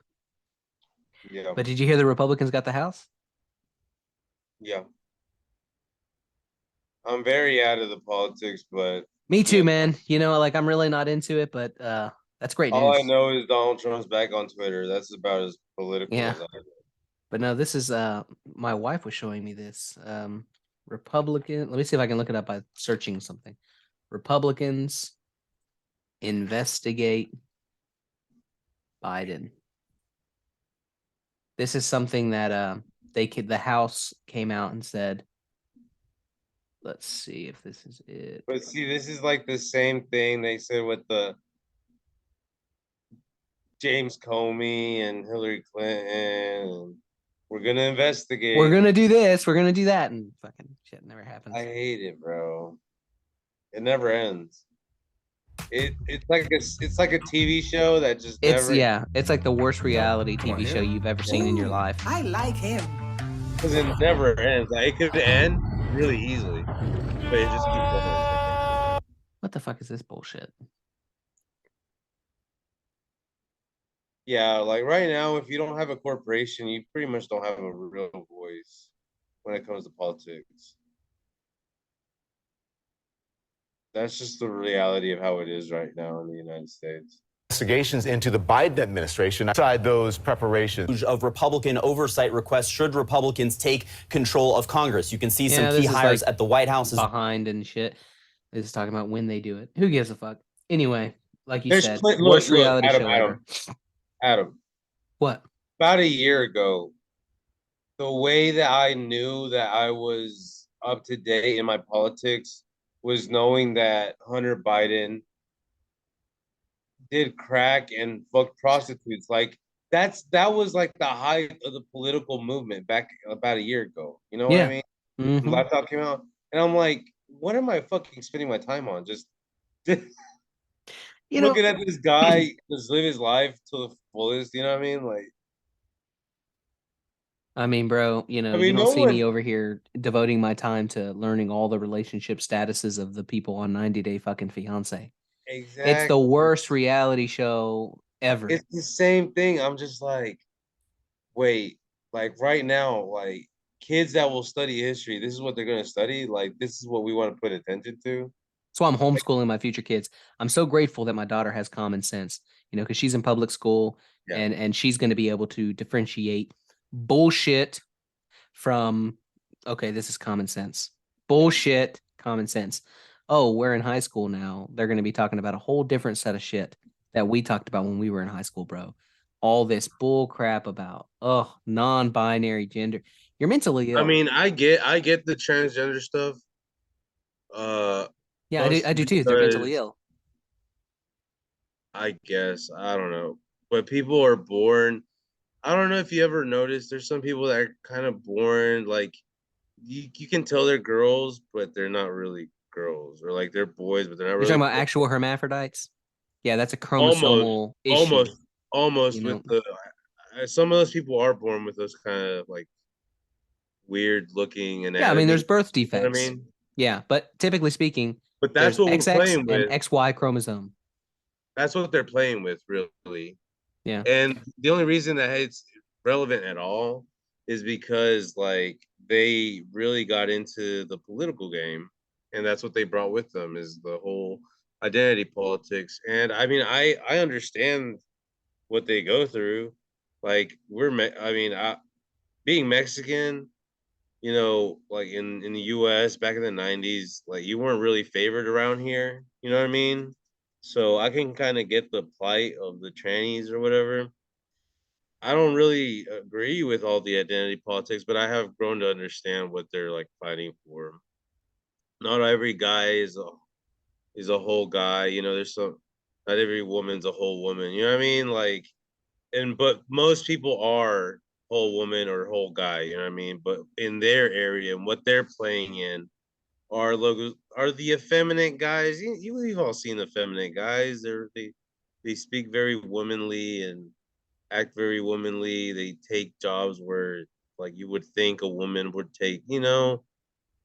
Yeah. But did you hear the Republicans got the House? Yeah. I'm very out of the politics, but Me too, man. You know, like I'm really not into it, but that's great all I news. know is Donald Trump's back on Twitter. That's about as political Yeah. as I know. But no, this is my wife was showing me this. Republican. Let me see if I can look it up by searching something. Republicans investigate Biden. This is something that the House came out and said. Let's see if this is it. But see, this is like the same thing they said with the James Comey and Hillary Clinton. And we're gonna investigate. We're gonna do this. We're gonna do that, and fucking shit never happens. I hate it, bro. It never ends. It's like a TV show that just never. Yeah, it's like the worst reality TV show you've ever seen in your life. I like him. Because it never ends. Like, it could end really easily, but it just keeps going. What the fuck is this bullshit? Yeah, like right now, if you don't have a corporation, you pretty much don't have a real voice when it comes to politics. That's just the reality of how it is right now in the United States. Investigations into the Biden administration outside those preparations. Of Republican oversight requests should Republicans take control of Congress. You can see some this key is hires like at the White House. Behind and shit. This is talking about when they do it. Who gives a fuck? Anyway, like you There's said, look, reality Adam, show ever. Adam. What? About a year ago, the way that I knew that I was up to date in my politics was knowing that Hunter Biden did crack and fucked prostitutes. Like that was like the height of the political movement back about a year ago. You know what I mean? Mm-hmm. The laptop came out, and I'm like, what am I fucking spending my time on? Just looking at this guy just live his life to the fullest. You know what I mean? Like, I mean, bro, you don't see me over here devoting my time to learning all the relationship statuses of the people on 90 Day fucking Fiance. Exactly. It's the worst reality show ever. It's the same thing. I'm just like, wait, like right now, like kids that will study history, this is what they're going to study. Like, this is what we want to put attention to. That's why I'm homeschooling my future kids. I'm so grateful that my daughter has common sense, because she's in public school and she's going to be able to differentiate bullshit from, okay, this is common sense. Bullshit, common sense. Oh, we're in high school now. They're going to be talking about a whole different set of shit that we talked about when we were in high school, bro. All this bull crap about, non-binary gender. You're mentally ill. I mean, I get the transgender stuff. Yeah, I do too. They're mentally ill. I guess. I don't know. But people are born. I don't know if you ever noticed, there's some people that are kind of born like you can tell they're girls, but they're not really girls, or like they're boys, but they're not really. You're talking about actual hermaphrodites? Yeah, that's a chromosomal issue. Almost with the some of those people are born with those kind of like weird looking and I mean, there's birth defects. You know what I mean? Yeah, but typically speaking, but that's what XX we're playing with. And XY chromosome. That's what they're playing with, really. Yeah. And the only reason that it's relevant at all is because like they really got into the political game, and that's what they brought with them is the whole identity politics. And I mean, I understand what they go through. Like being Mexican, like in the US back in the 90s, like you weren't really favored around here. You know what I mean? So I can kind of get the plight of the trannies or whatever. I don't really agree with all the identity politics, but I have grown to understand what they're like fighting for. Not every guy is a whole guy. There's not every woman's a whole woman. You know what I mean? Like, but most people are whole woman or whole guy. You know what I mean? But in their area and what they're playing in are the effeminate guys. You've all seen effeminate guys. they speak very womanly and act very womanly. They take jobs where like you would think a woman would take, you know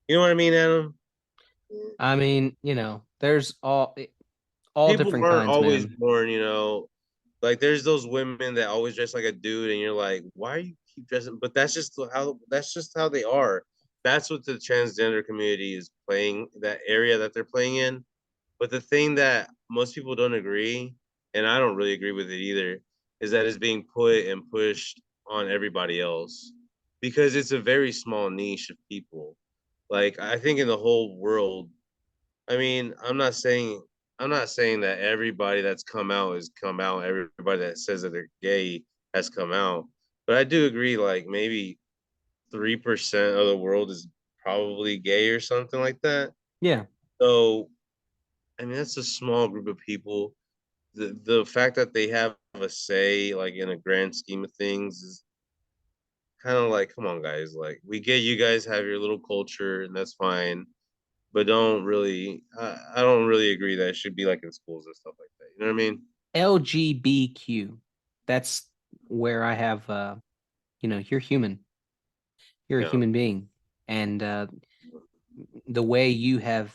what I mean, Adam? I mean, there's all People different aren't kinds, always man. born, like there's those women that always dress like a dude, and you're like, why do you keep dressing? But that's just how they are. That's what the transgender community is playing, that area that they're playing in. But the thing that most people don't agree, and I don't really agree with it either, is that it's being put and pushed on everybody else because it's a very small niche of people. Like I think in the whole world, I mean, I'm not saying that everybody that's come out has come out. Everybody that says that they're gay has come out. But I do agree, like maybe 3% of the world is probably gay or something like that. Yeah. So I mean that's a small group of people. The fact that they have a say like in a grand scheme of things is kind of like, come on guys, like we get you guys have your little culture and that's fine, but I don't really agree that it should be like in schools and stuff like that. You know what I mean? LGBTQ. That's where I have you're human. You're a Yeah. human being. And the way you have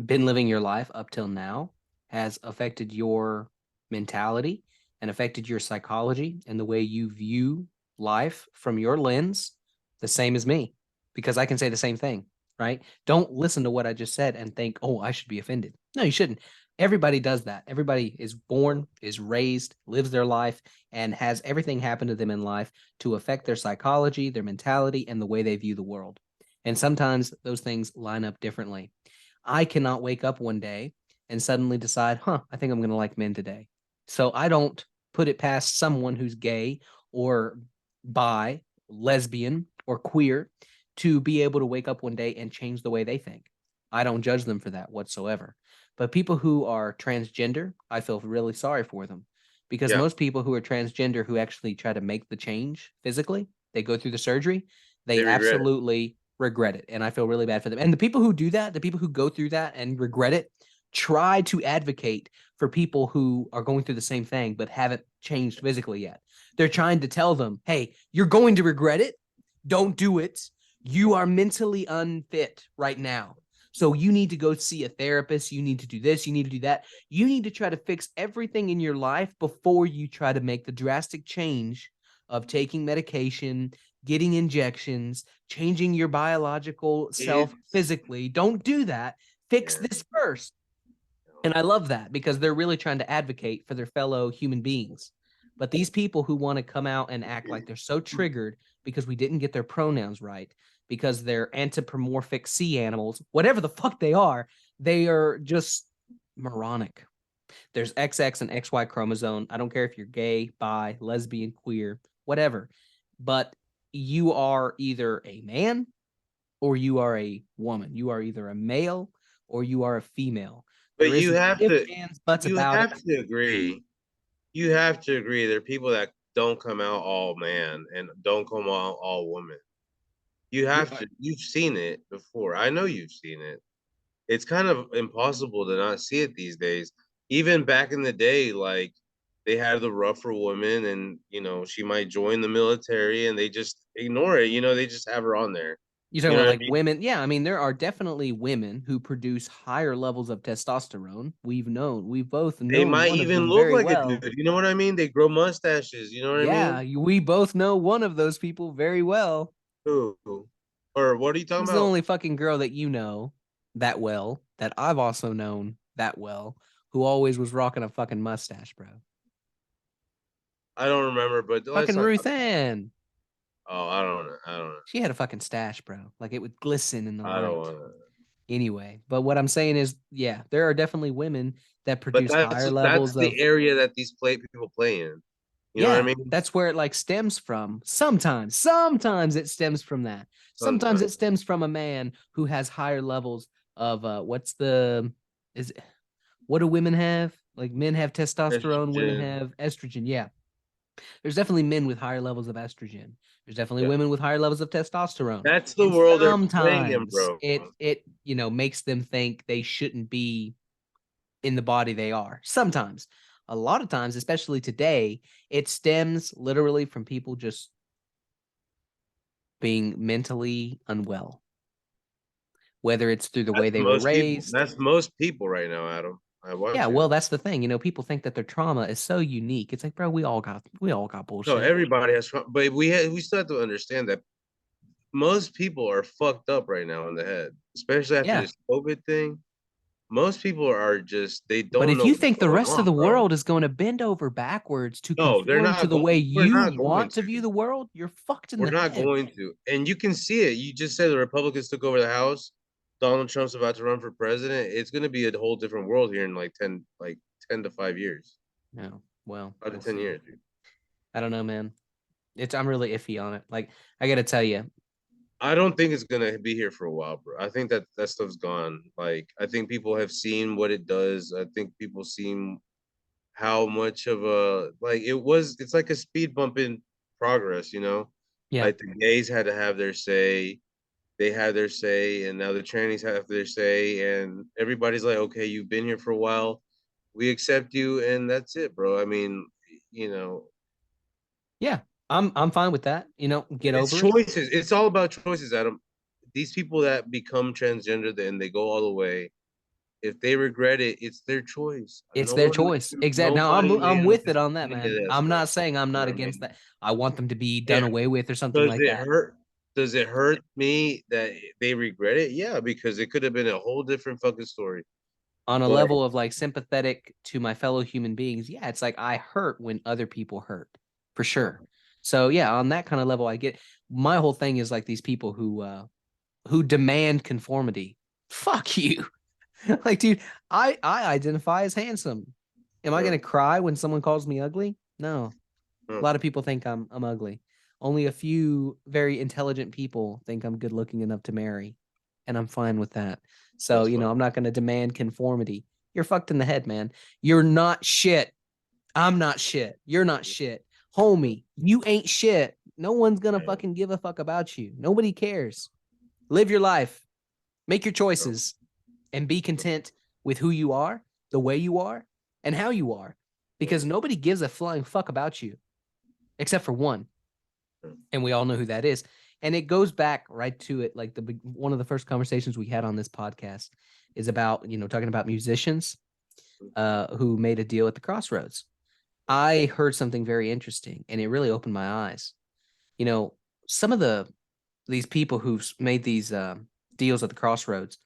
been living your life up till now has affected your mentality and affected your psychology and the way you view life from your lens, the same as me, because I can say the same thing, right? Don't listen to what I just said and think, oh, I should be offended. No, you shouldn't. Everybody does that. Everybody is born, is raised, lives their life, and has everything happen to them in life to affect their psychology, their mentality, and the way they view the world. And sometimes those things line up differently. I cannot wake up one day and suddenly decide, I think I'm going to like men today. So I don't put it past someone who's gay or bi, lesbian, or queer to be able to wake up one day and change the way they think. I don't judge them for that whatsoever. But people who are transgender, I feel really sorry for them because Yeah. most people who are transgender who actually try to make the change physically, they go through the surgery, They they regret it. absolutely regret it. And I feel really bad for them. And the people who do that, the people who go through that and regret it, try to advocate for people who are going through the same thing but haven't changed physically yet. They're trying to tell them, hey, you're going to regret it. Don't do it. You are mentally unfit right now. So you need to go see a therapist. You need to do this. You need to do that. You need to try to fix everything in your life before you try to make the drastic change of taking medication, getting injections, changing your biological self physically. Don't do that. Fix this first. And I love that because they're really trying to advocate for their fellow human beings. But these people who want to come out and act like they're so triggered because we didn't get their pronouns right, because they're anthropomorphic sea animals, whatever the fuck they are just moronic. There's XX and XY chromosome. I don't care if you're gay, bi, lesbian, queer, whatever. But you are either a man or you are a woman. You are either a male or you are a female. But There is you no have ifs, to ands, buts you about it. have to agree. You have to agree there are people that don't come out all man and don't come out all woman. You've seen it before. I know you've seen it. It's kind of impossible to not see it these days. Even back in the day, like they had the rougher woman and she might join the military and they just ignore it. They just have her on there. You're talking You know about what I like mean? women. Yeah, I mean, there are definitely women who produce higher levels of testosterone. We've both They known might one of even them look very like a well. dude. You know what I mean? They grow mustaches. You know what I Yeah, mean? we both know one of those people very well. Who? Or what are you talking Who's the about? only fucking girl that you know that well, that I've also known that well, who always was rocking a fucking mustache, bro? I don't remember, but let's Fucking not. Ruth Ann. Oh, I don't know. I don't know. She had a fucking stash, bro. Like it would glisten in the I don't light. want to. Anyway, but what I'm saying is, yeah, there are definitely women that But produce that's higher that's levels the of. area that these people play in. You know what I Yeah, mean? that's where it like stems from. Sometimes it stems from that. Sometimes Sometimes it stems from a man who has higher levels of what's the is it, what do women have? Like men have testosterone, women estrogen. have estrogen. Yeah. There's definitely men with higher levels of estrogen. There's definitely Yeah, women with higher levels of testosterone. that's the And world they're playing in, sometimes bro. it makes them think they shouldn't be in the body they are. Sometimes. A lot of times, especially today, it stems literally from people just being mentally unwell. Whether it's through the way they were raised. That's most people right now, Adam. Yeah, well, that's the thing. People think that their trauma is so unique. It's like, bro, we all got bullshit. No, everybody has, but we still have to understand that most people are fucked up right now in the head, especially after this COVID thing. Most people are just they don't. But if know you what's think the going rest on, of the bro. world is going to bend over backwards to No, they're conform not to the go- way we're you not going want to to. view the world, you're fucked in We're the not head. going to, and you can see it. You just said the Republicans took over the House. Donald Trump's about to run for president. It's going to be a whole different world here in like 10 to 5 years. No, well, 5 to 10 years. Dude. I don't know, man. I'm really iffy on it. Like, I got to tell you, I don't think it's gonna be here for a while, bro. I think that stuff's gone. Like, I think people have seen what it does. I think people seen how much of a it's like a speed bump in progress, you know? Yeah. Like the gays had to have their say, they had their say, and now the trannies have their say, and everybody's like, okay, you've been here for a while, we accept you, and that's it, bro. I mean, you know. Yeah, I'm fine with that. Get It's over it. choices. It's all about choices, Adam. These people that become transgender and they go all the way, if they regret it, it's their choice. It's their choice. Exactly. Now I'm with it on that, man. I'm not saying I'm not against that. I want them to be done away with or something like that. Does it hurt me that they regret it? Yeah, because it could have been a whole different fucking story. On a level of like sympathetic to my fellow human beings, yeah, it's like I hurt when other people hurt, for sure. So yeah, on that kind of level, I get. My whole thing is like these people who demand conformity. Fuck you. Like, dude, I identify as handsome. Am I gonna cry when someone calls me ugly? No. A lot of people think I'm ugly. Only a few very intelligent people think I'm good looking enough to marry, and I'm fine with that. So, I'm not gonna demand conformity. You're fucked in the head, man. You're not shit. I'm not shit. You're not shit. Homie, you ain't shit. No one's gonna fucking give a fuck about you. Nobody cares. Live your life. Make your choices. And be content with who you are, the way you are, and how you are. Because nobody gives a flying fuck about you. Except for one. And we all know who that is. And it goes back right to it. Like one of the first conversations we had on this podcast is about, talking about musicians who made a deal at the crossroads. I heard something very interesting and it really opened my eyes. Some of these people who've made these deals at the crossroads,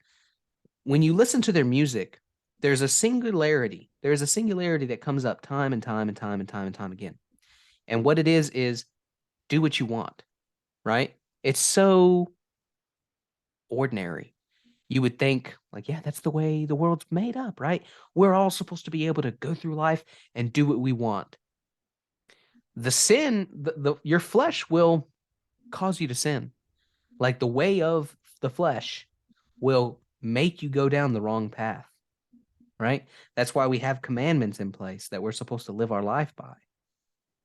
when you listen to their music, there's a singularity. There's a singularity that comes up time and time and time and time and time again. And what it is do what you want, right? It's so ordinary. You would think like, yeah, that's the way the world's made up, right? We're all supposed to be able to go through life and do what we want. The sin, your flesh will cause you to sin. Like the way of the flesh will make you go down the wrong path, right? That's why we have commandments in place that we're supposed to live our life by,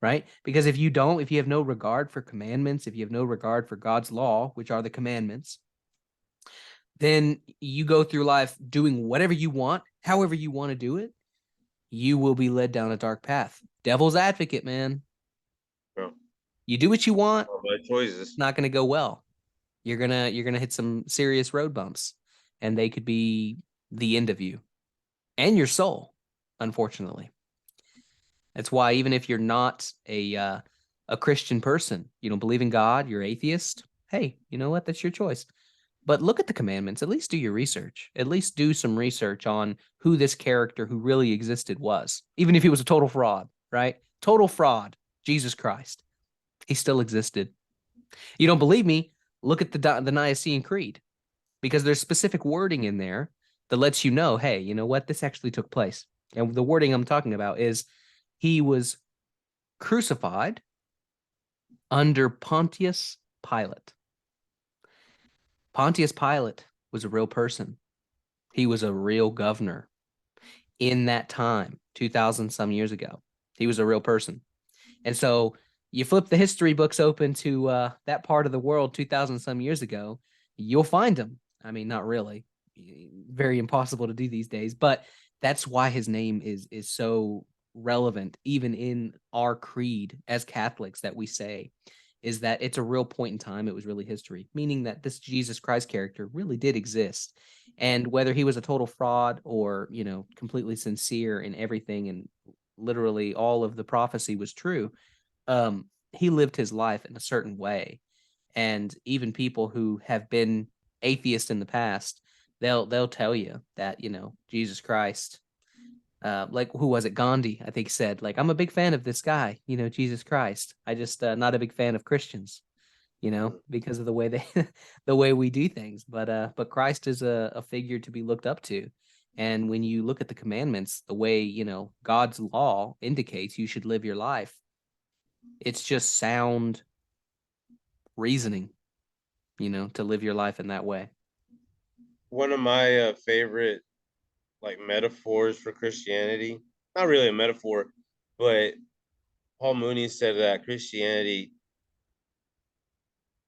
right? Because if you have no regard for commandments, if you have no regard for God's law, which are the commandments, then you go through life doing whatever you want, however you want to do it, you will be led down a dark path. Devil's advocate, man. Bro. You do what you want, choices. It's not going to go well. You're gonna hit some serious road bumps, and they could be the end of you and your soul, unfortunately. That's why even if you're not a Christian person, you don't believe in God, you're atheist, hey, you know what? That's your choice. But look at the commandments. At least do your research. At least do some research on who this character who really existed was, even if he was a total fraud, right? Total fraud, Jesus Christ. He still existed. You don't believe me? Look at the Nicene Creed, because there's specific wording in there that lets you know, hey, you know what? This actually took place. And the wording I'm talking about is he was crucified under Pontius Pilate. Pontius Pilate was a real person. He was a real governor in that time, 2,000 some years ago. He was a real person. And so you flip the history books open to that part of the world 2,000 some years ago, you'll find him. I mean, not really. Very impossible to do these days, but that's why his name is so relevant, even in our creed as Catholics that we say, is that it's a real point in time. It was really history, meaning that this Jesus Christ character really did exist. And whether he was a total fraud or, you know, completely sincere in everything and literally all of the prophecy was true, he lived his life in a certain way. And even people who have been atheists in the past, they'll tell you that, you know, Jesus Christ, like who was it? Gandhi, I think, said, like, I'm a big fan of this guy, you know, Jesus Christ. I just not a big fan of Christians, you know, because of the way they the way we do things. But Christ is a figure to be looked up to. And when you look at the commandments, the way, you know, God's law indicates you should live your life, it's just sound reasoning, you know, to live your life in that way. One of my favorite like metaphors for Christianity, not really a metaphor, but Paul Mooney said that Christianity,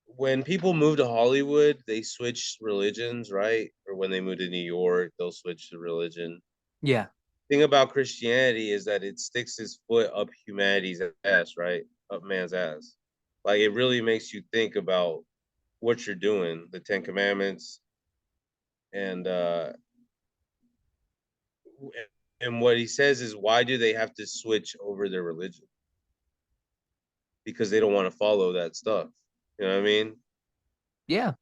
when people move to Hollywood, they switch religions, right? Or when they move to New York, they'll switch to religion. Yeah. Thing about Christianity is that it sticks its foot up humanity's ass, right? Up man's ass. Like it really makes you think about what you're doing, the Ten Commandments, and what he says is, why do they have to switch over their religion? Because they don't want to follow that stuff. You know what I mean? Yeah.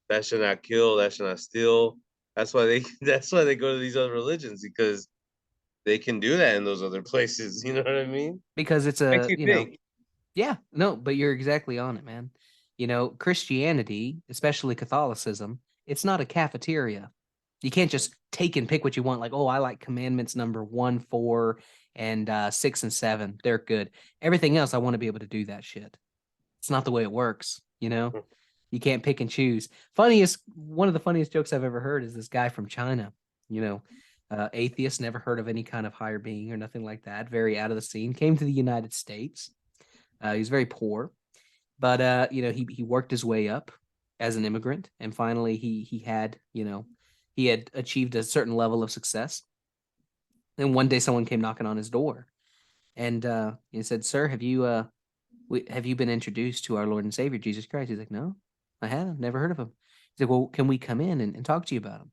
That should not kill, that should not steal. That's why they go to these other religions, because they can do that in those other places. You know what I mean? Because it's Makes a, you you know, think. yeah, no, but you're exactly on it, man. You know, Christianity, especially Catholicism, it's not a cafeteria. You can't just take and pick what you want. Like, oh, I like commandments number 1, 4, and 6 and 7. They're good. Everything else, I want to be able to do that shit. It's not the way it works, you know? You can't pick and choose. One of the funniest jokes I've ever heard is this guy from China, you know, atheist, never heard of any kind of higher being or nothing like that. Very out of the scene. Came to the United States. He was very poor, but you know, he worked his way up as an immigrant, and finally he had, you know, he had achieved a certain level of success. And one day someone came knocking on his door, and he said, "Sir, have you been introduced to our Lord and Savior Jesus Christ?" He's like, "No, I haven't. Never heard of him." He's like, "Well, can we come in and talk to you about him?"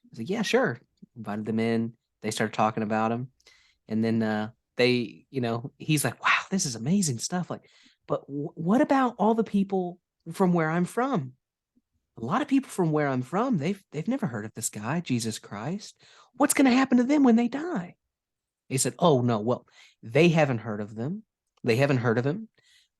He's like, "Yeah, sure." Invited them in. They started talking about him, and then they, you know, he's like, "Wow, this is amazing stuff." Like, but what about all the people from where I'm from? A lot of people from where I'm from, they've never heard of this guy, Jesus Christ. What's going to happen to them when they die? He said, "Oh no, well, they haven't heard of them. They haven't heard of him.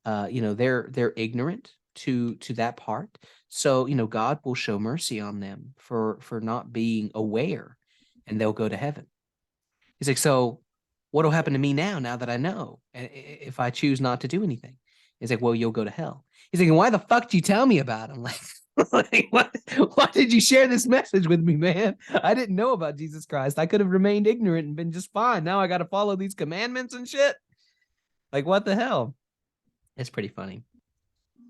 You know, they're ignorant to that part. So, you know, God will show mercy on them for not being aware, and they'll go to heaven." He's like, "So what'll happen to me now that I know, if I choose not to do anything?" He's like, "Well, you'll go to hell." He's like, "Why the fuck did you tell me about him?" Like, why did you share this message with me, man? I didn't know about Jesus Christ. I could have remained ignorant and been just fine. Now I got to follow these commandments and shit. Like, what the hell? It's pretty funny.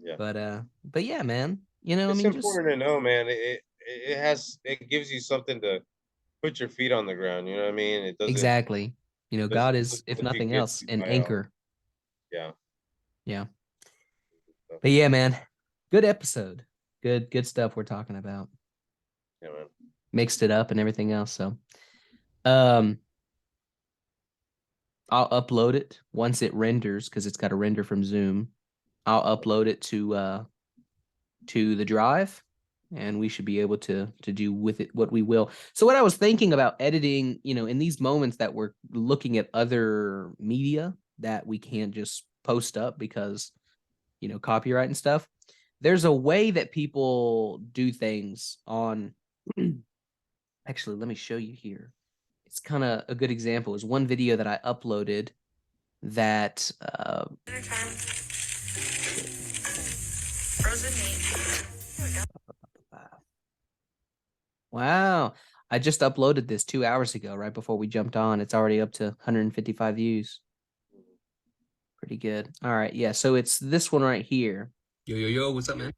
Yeah. But yeah, man. You know, It's I mean, important to know, man. It gives you something to put your feet on the ground. You know what I mean? It doesn't. Exactly. You know, God is, if Let you nothing get else, too an high out. anchor. Yeah. Yeah. But yeah, man. Good episode. Good stuff we're talking about. Yeah, man. Mixed it up and everything else. So I'll upload it once it renders, because it's got to render from Zoom. I'll upload it to the drive, and we should be able to do with it what we will. So what I was thinking about editing, you know, in these moments that we're looking at other media that we can't just post up because, you know, copyright and stuff, there's a way that people do things on. Actually, let me show you here. It's kind of a good example. Is one video that I uploaded that wow. I just uploaded this 2 hours ago, right before we jumped on. It's already up to 155 views. Pretty good. All right. Yeah. So it's this one right here. Yo, what's up, man?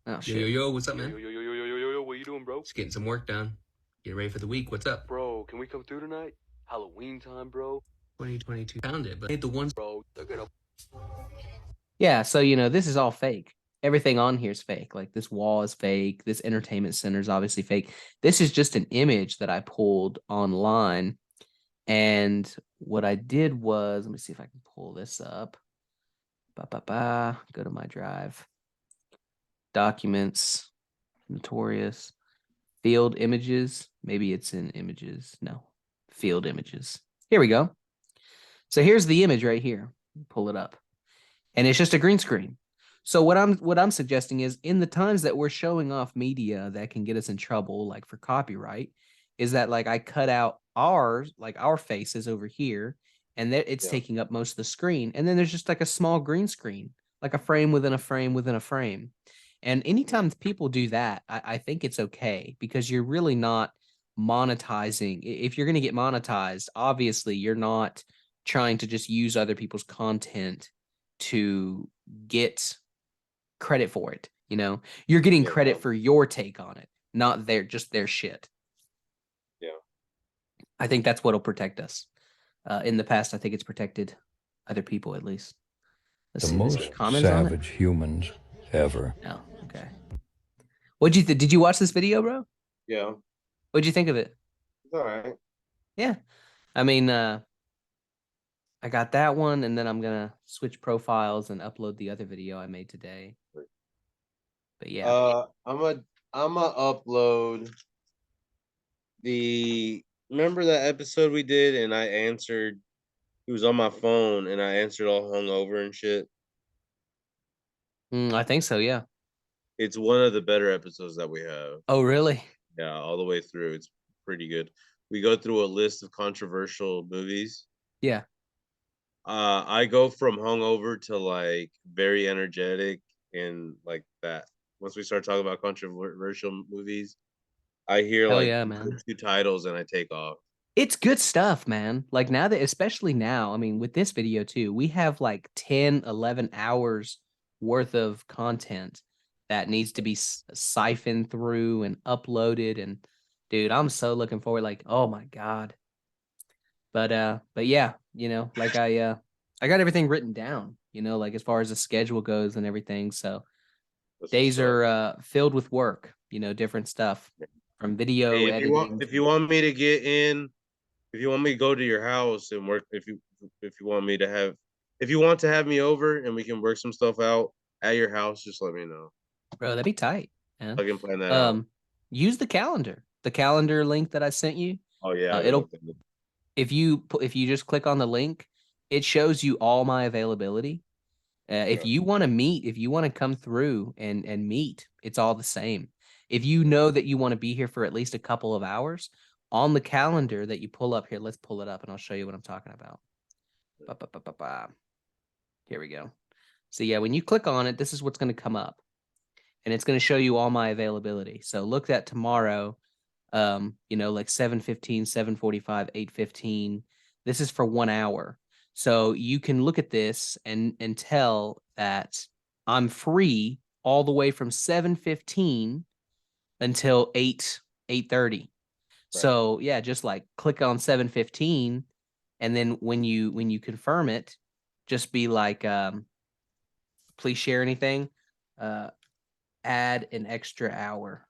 Oh, shit. Yo, what's up, man? Yo, what you doing, bro? Just getting some work done. Getting ready for the week. What's up? Bro, bro, can we come through tonight? Halloween time, bro. 2022 found it, but ain't the ones. Bro, they're gonna. Yeah, so this is all fake. Everything on here is fake. Like this wall is fake. This entertainment center is obviously fake. This is just an image that I pulled online. And what I did was, let me see if I can pull this up. Go to my drive. Documents, notorious, field images. Maybe it's in images. No, field images. Here we go. So here's the image right here. Pull it up. And it's just a green screen. So what I'm suggesting is in the times that we're showing off media that can get us in trouble, like for copyright, is that like I cut out our faces over here, and that it's taking up most of the screen. And then there's just like a small green screen, like a frame within a frame within a frame. And anytime people do that, I think it's okay because you're really not monetizing. If you're going to get monetized, obviously you're not trying to just use other people's content to get credit for it. You're getting credit for your take on it, not their shit. Yeah. I think that's what'll protect us. In the past, I think it's protected other people at least. Let's The see, most comments on it? savage humans ever. No, okay. Did you watch this video, bro? Yeah. What'd you think of it? It's all right. Yeah. I mean, I got that one, and then I'm gonna switch profiles and upload the other video I made today. But yeah. I'm a upload the. Remember that episode we did, and I answered. He was on my phone, and I answered all hungover and shit. I think so. Yeah. It's one of the better episodes that we have. Oh, really? Yeah, all the way through. It's pretty good. We go through a list of controversial movies. Yeah. I go from hungover to like very energetic and like that. Once we start talking about controversial movies, I hear Hell like yeah, man. 2 titles and I take off. It's good stuff, man. Like now that, especially now, I mean, with this video too, we have like 10, 11 hours worth of content that needs to be siphoned through and uploaded. And dude, I'm so looking forward. Like, oh my God. But yeah, like I got everything written down, like as far as the schedule goes and everything. So days are filled with work, different stuff from video Hey, editing. if you want me to get in, if you want me to go to your house and work, if you want to have me over and we can work some stuff out at your house, just let me know. Bro, that'd be tight, man. I can plan that out. Use the calendar link that I sent you. Oh yeah, if you just click on the link, it shows you all my availability. If you want to meet, if you want to come through and meet, it's all the same. If you know that you want to be here for at least a couple of hours, on the calendar that you pull up here, let's pull it up and I'll show you what I'm talking about. Here we go. So yeah, when you click on it, this is what's going to come up. And it's going to show you all my availability. So look at tomorrow, like 7:15, 7:45, 8:15. This is for 1 hour. So you can look at this and tell that I'm free all the way from 7:15 until 8:30. So yeah, just like click on 7:15, and then when you confirm it, just be like, please share anything, add an extra hour,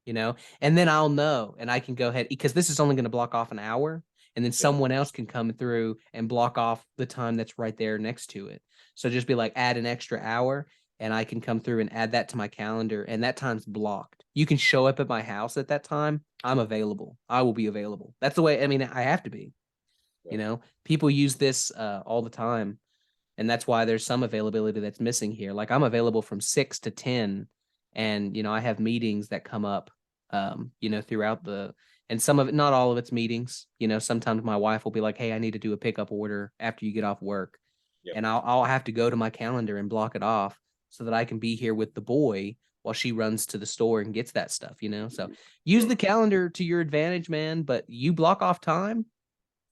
and then I'll know, and I can go ahead because this is only going to block off an hour, and then someone else can come through and block off the time that's right there next to it. So just be like, add an extra hour, and I can come through and add that to my calendar, and that time's blocked. You can show up at my house at that time. I'm available. I will be available. That's the way, I mean, I have to be. People use this all the time, and that's why there's some availability that's missing here. Like I'm available from 6 to 10, and I have meetings that come up throughout and some of it, not all of it's meetings. Sometimes my wife will be like, hey, I need to do a pickup order after you get off work. And I'll have to go to my calendar and block it off so that I can be here with the boy while she runs to the store and gets that stuff, So use the calendar to your advantage, man, but you block off time.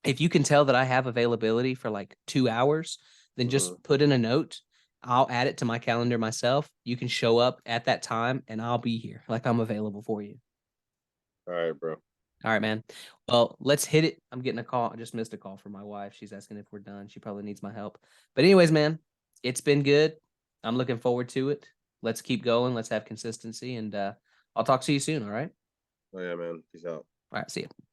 If you can tell that I have availability for like 2 hours, then just put in a note. I'll add it to my calendar myself. You can show up at that time and I'll be here. Like I'm available for you. All right, bro. All right, man. Well, let's hit it. I'm getting a call. I just missed a call from my wife. She's asking if we're done. She probably needs my help. But anyways, man, it's been good. I'm looking forward to it. Let's keep going. Let's have consistency, and I'll talk to you soon. All right. Oh yeah, man. Peace out. All right. See you.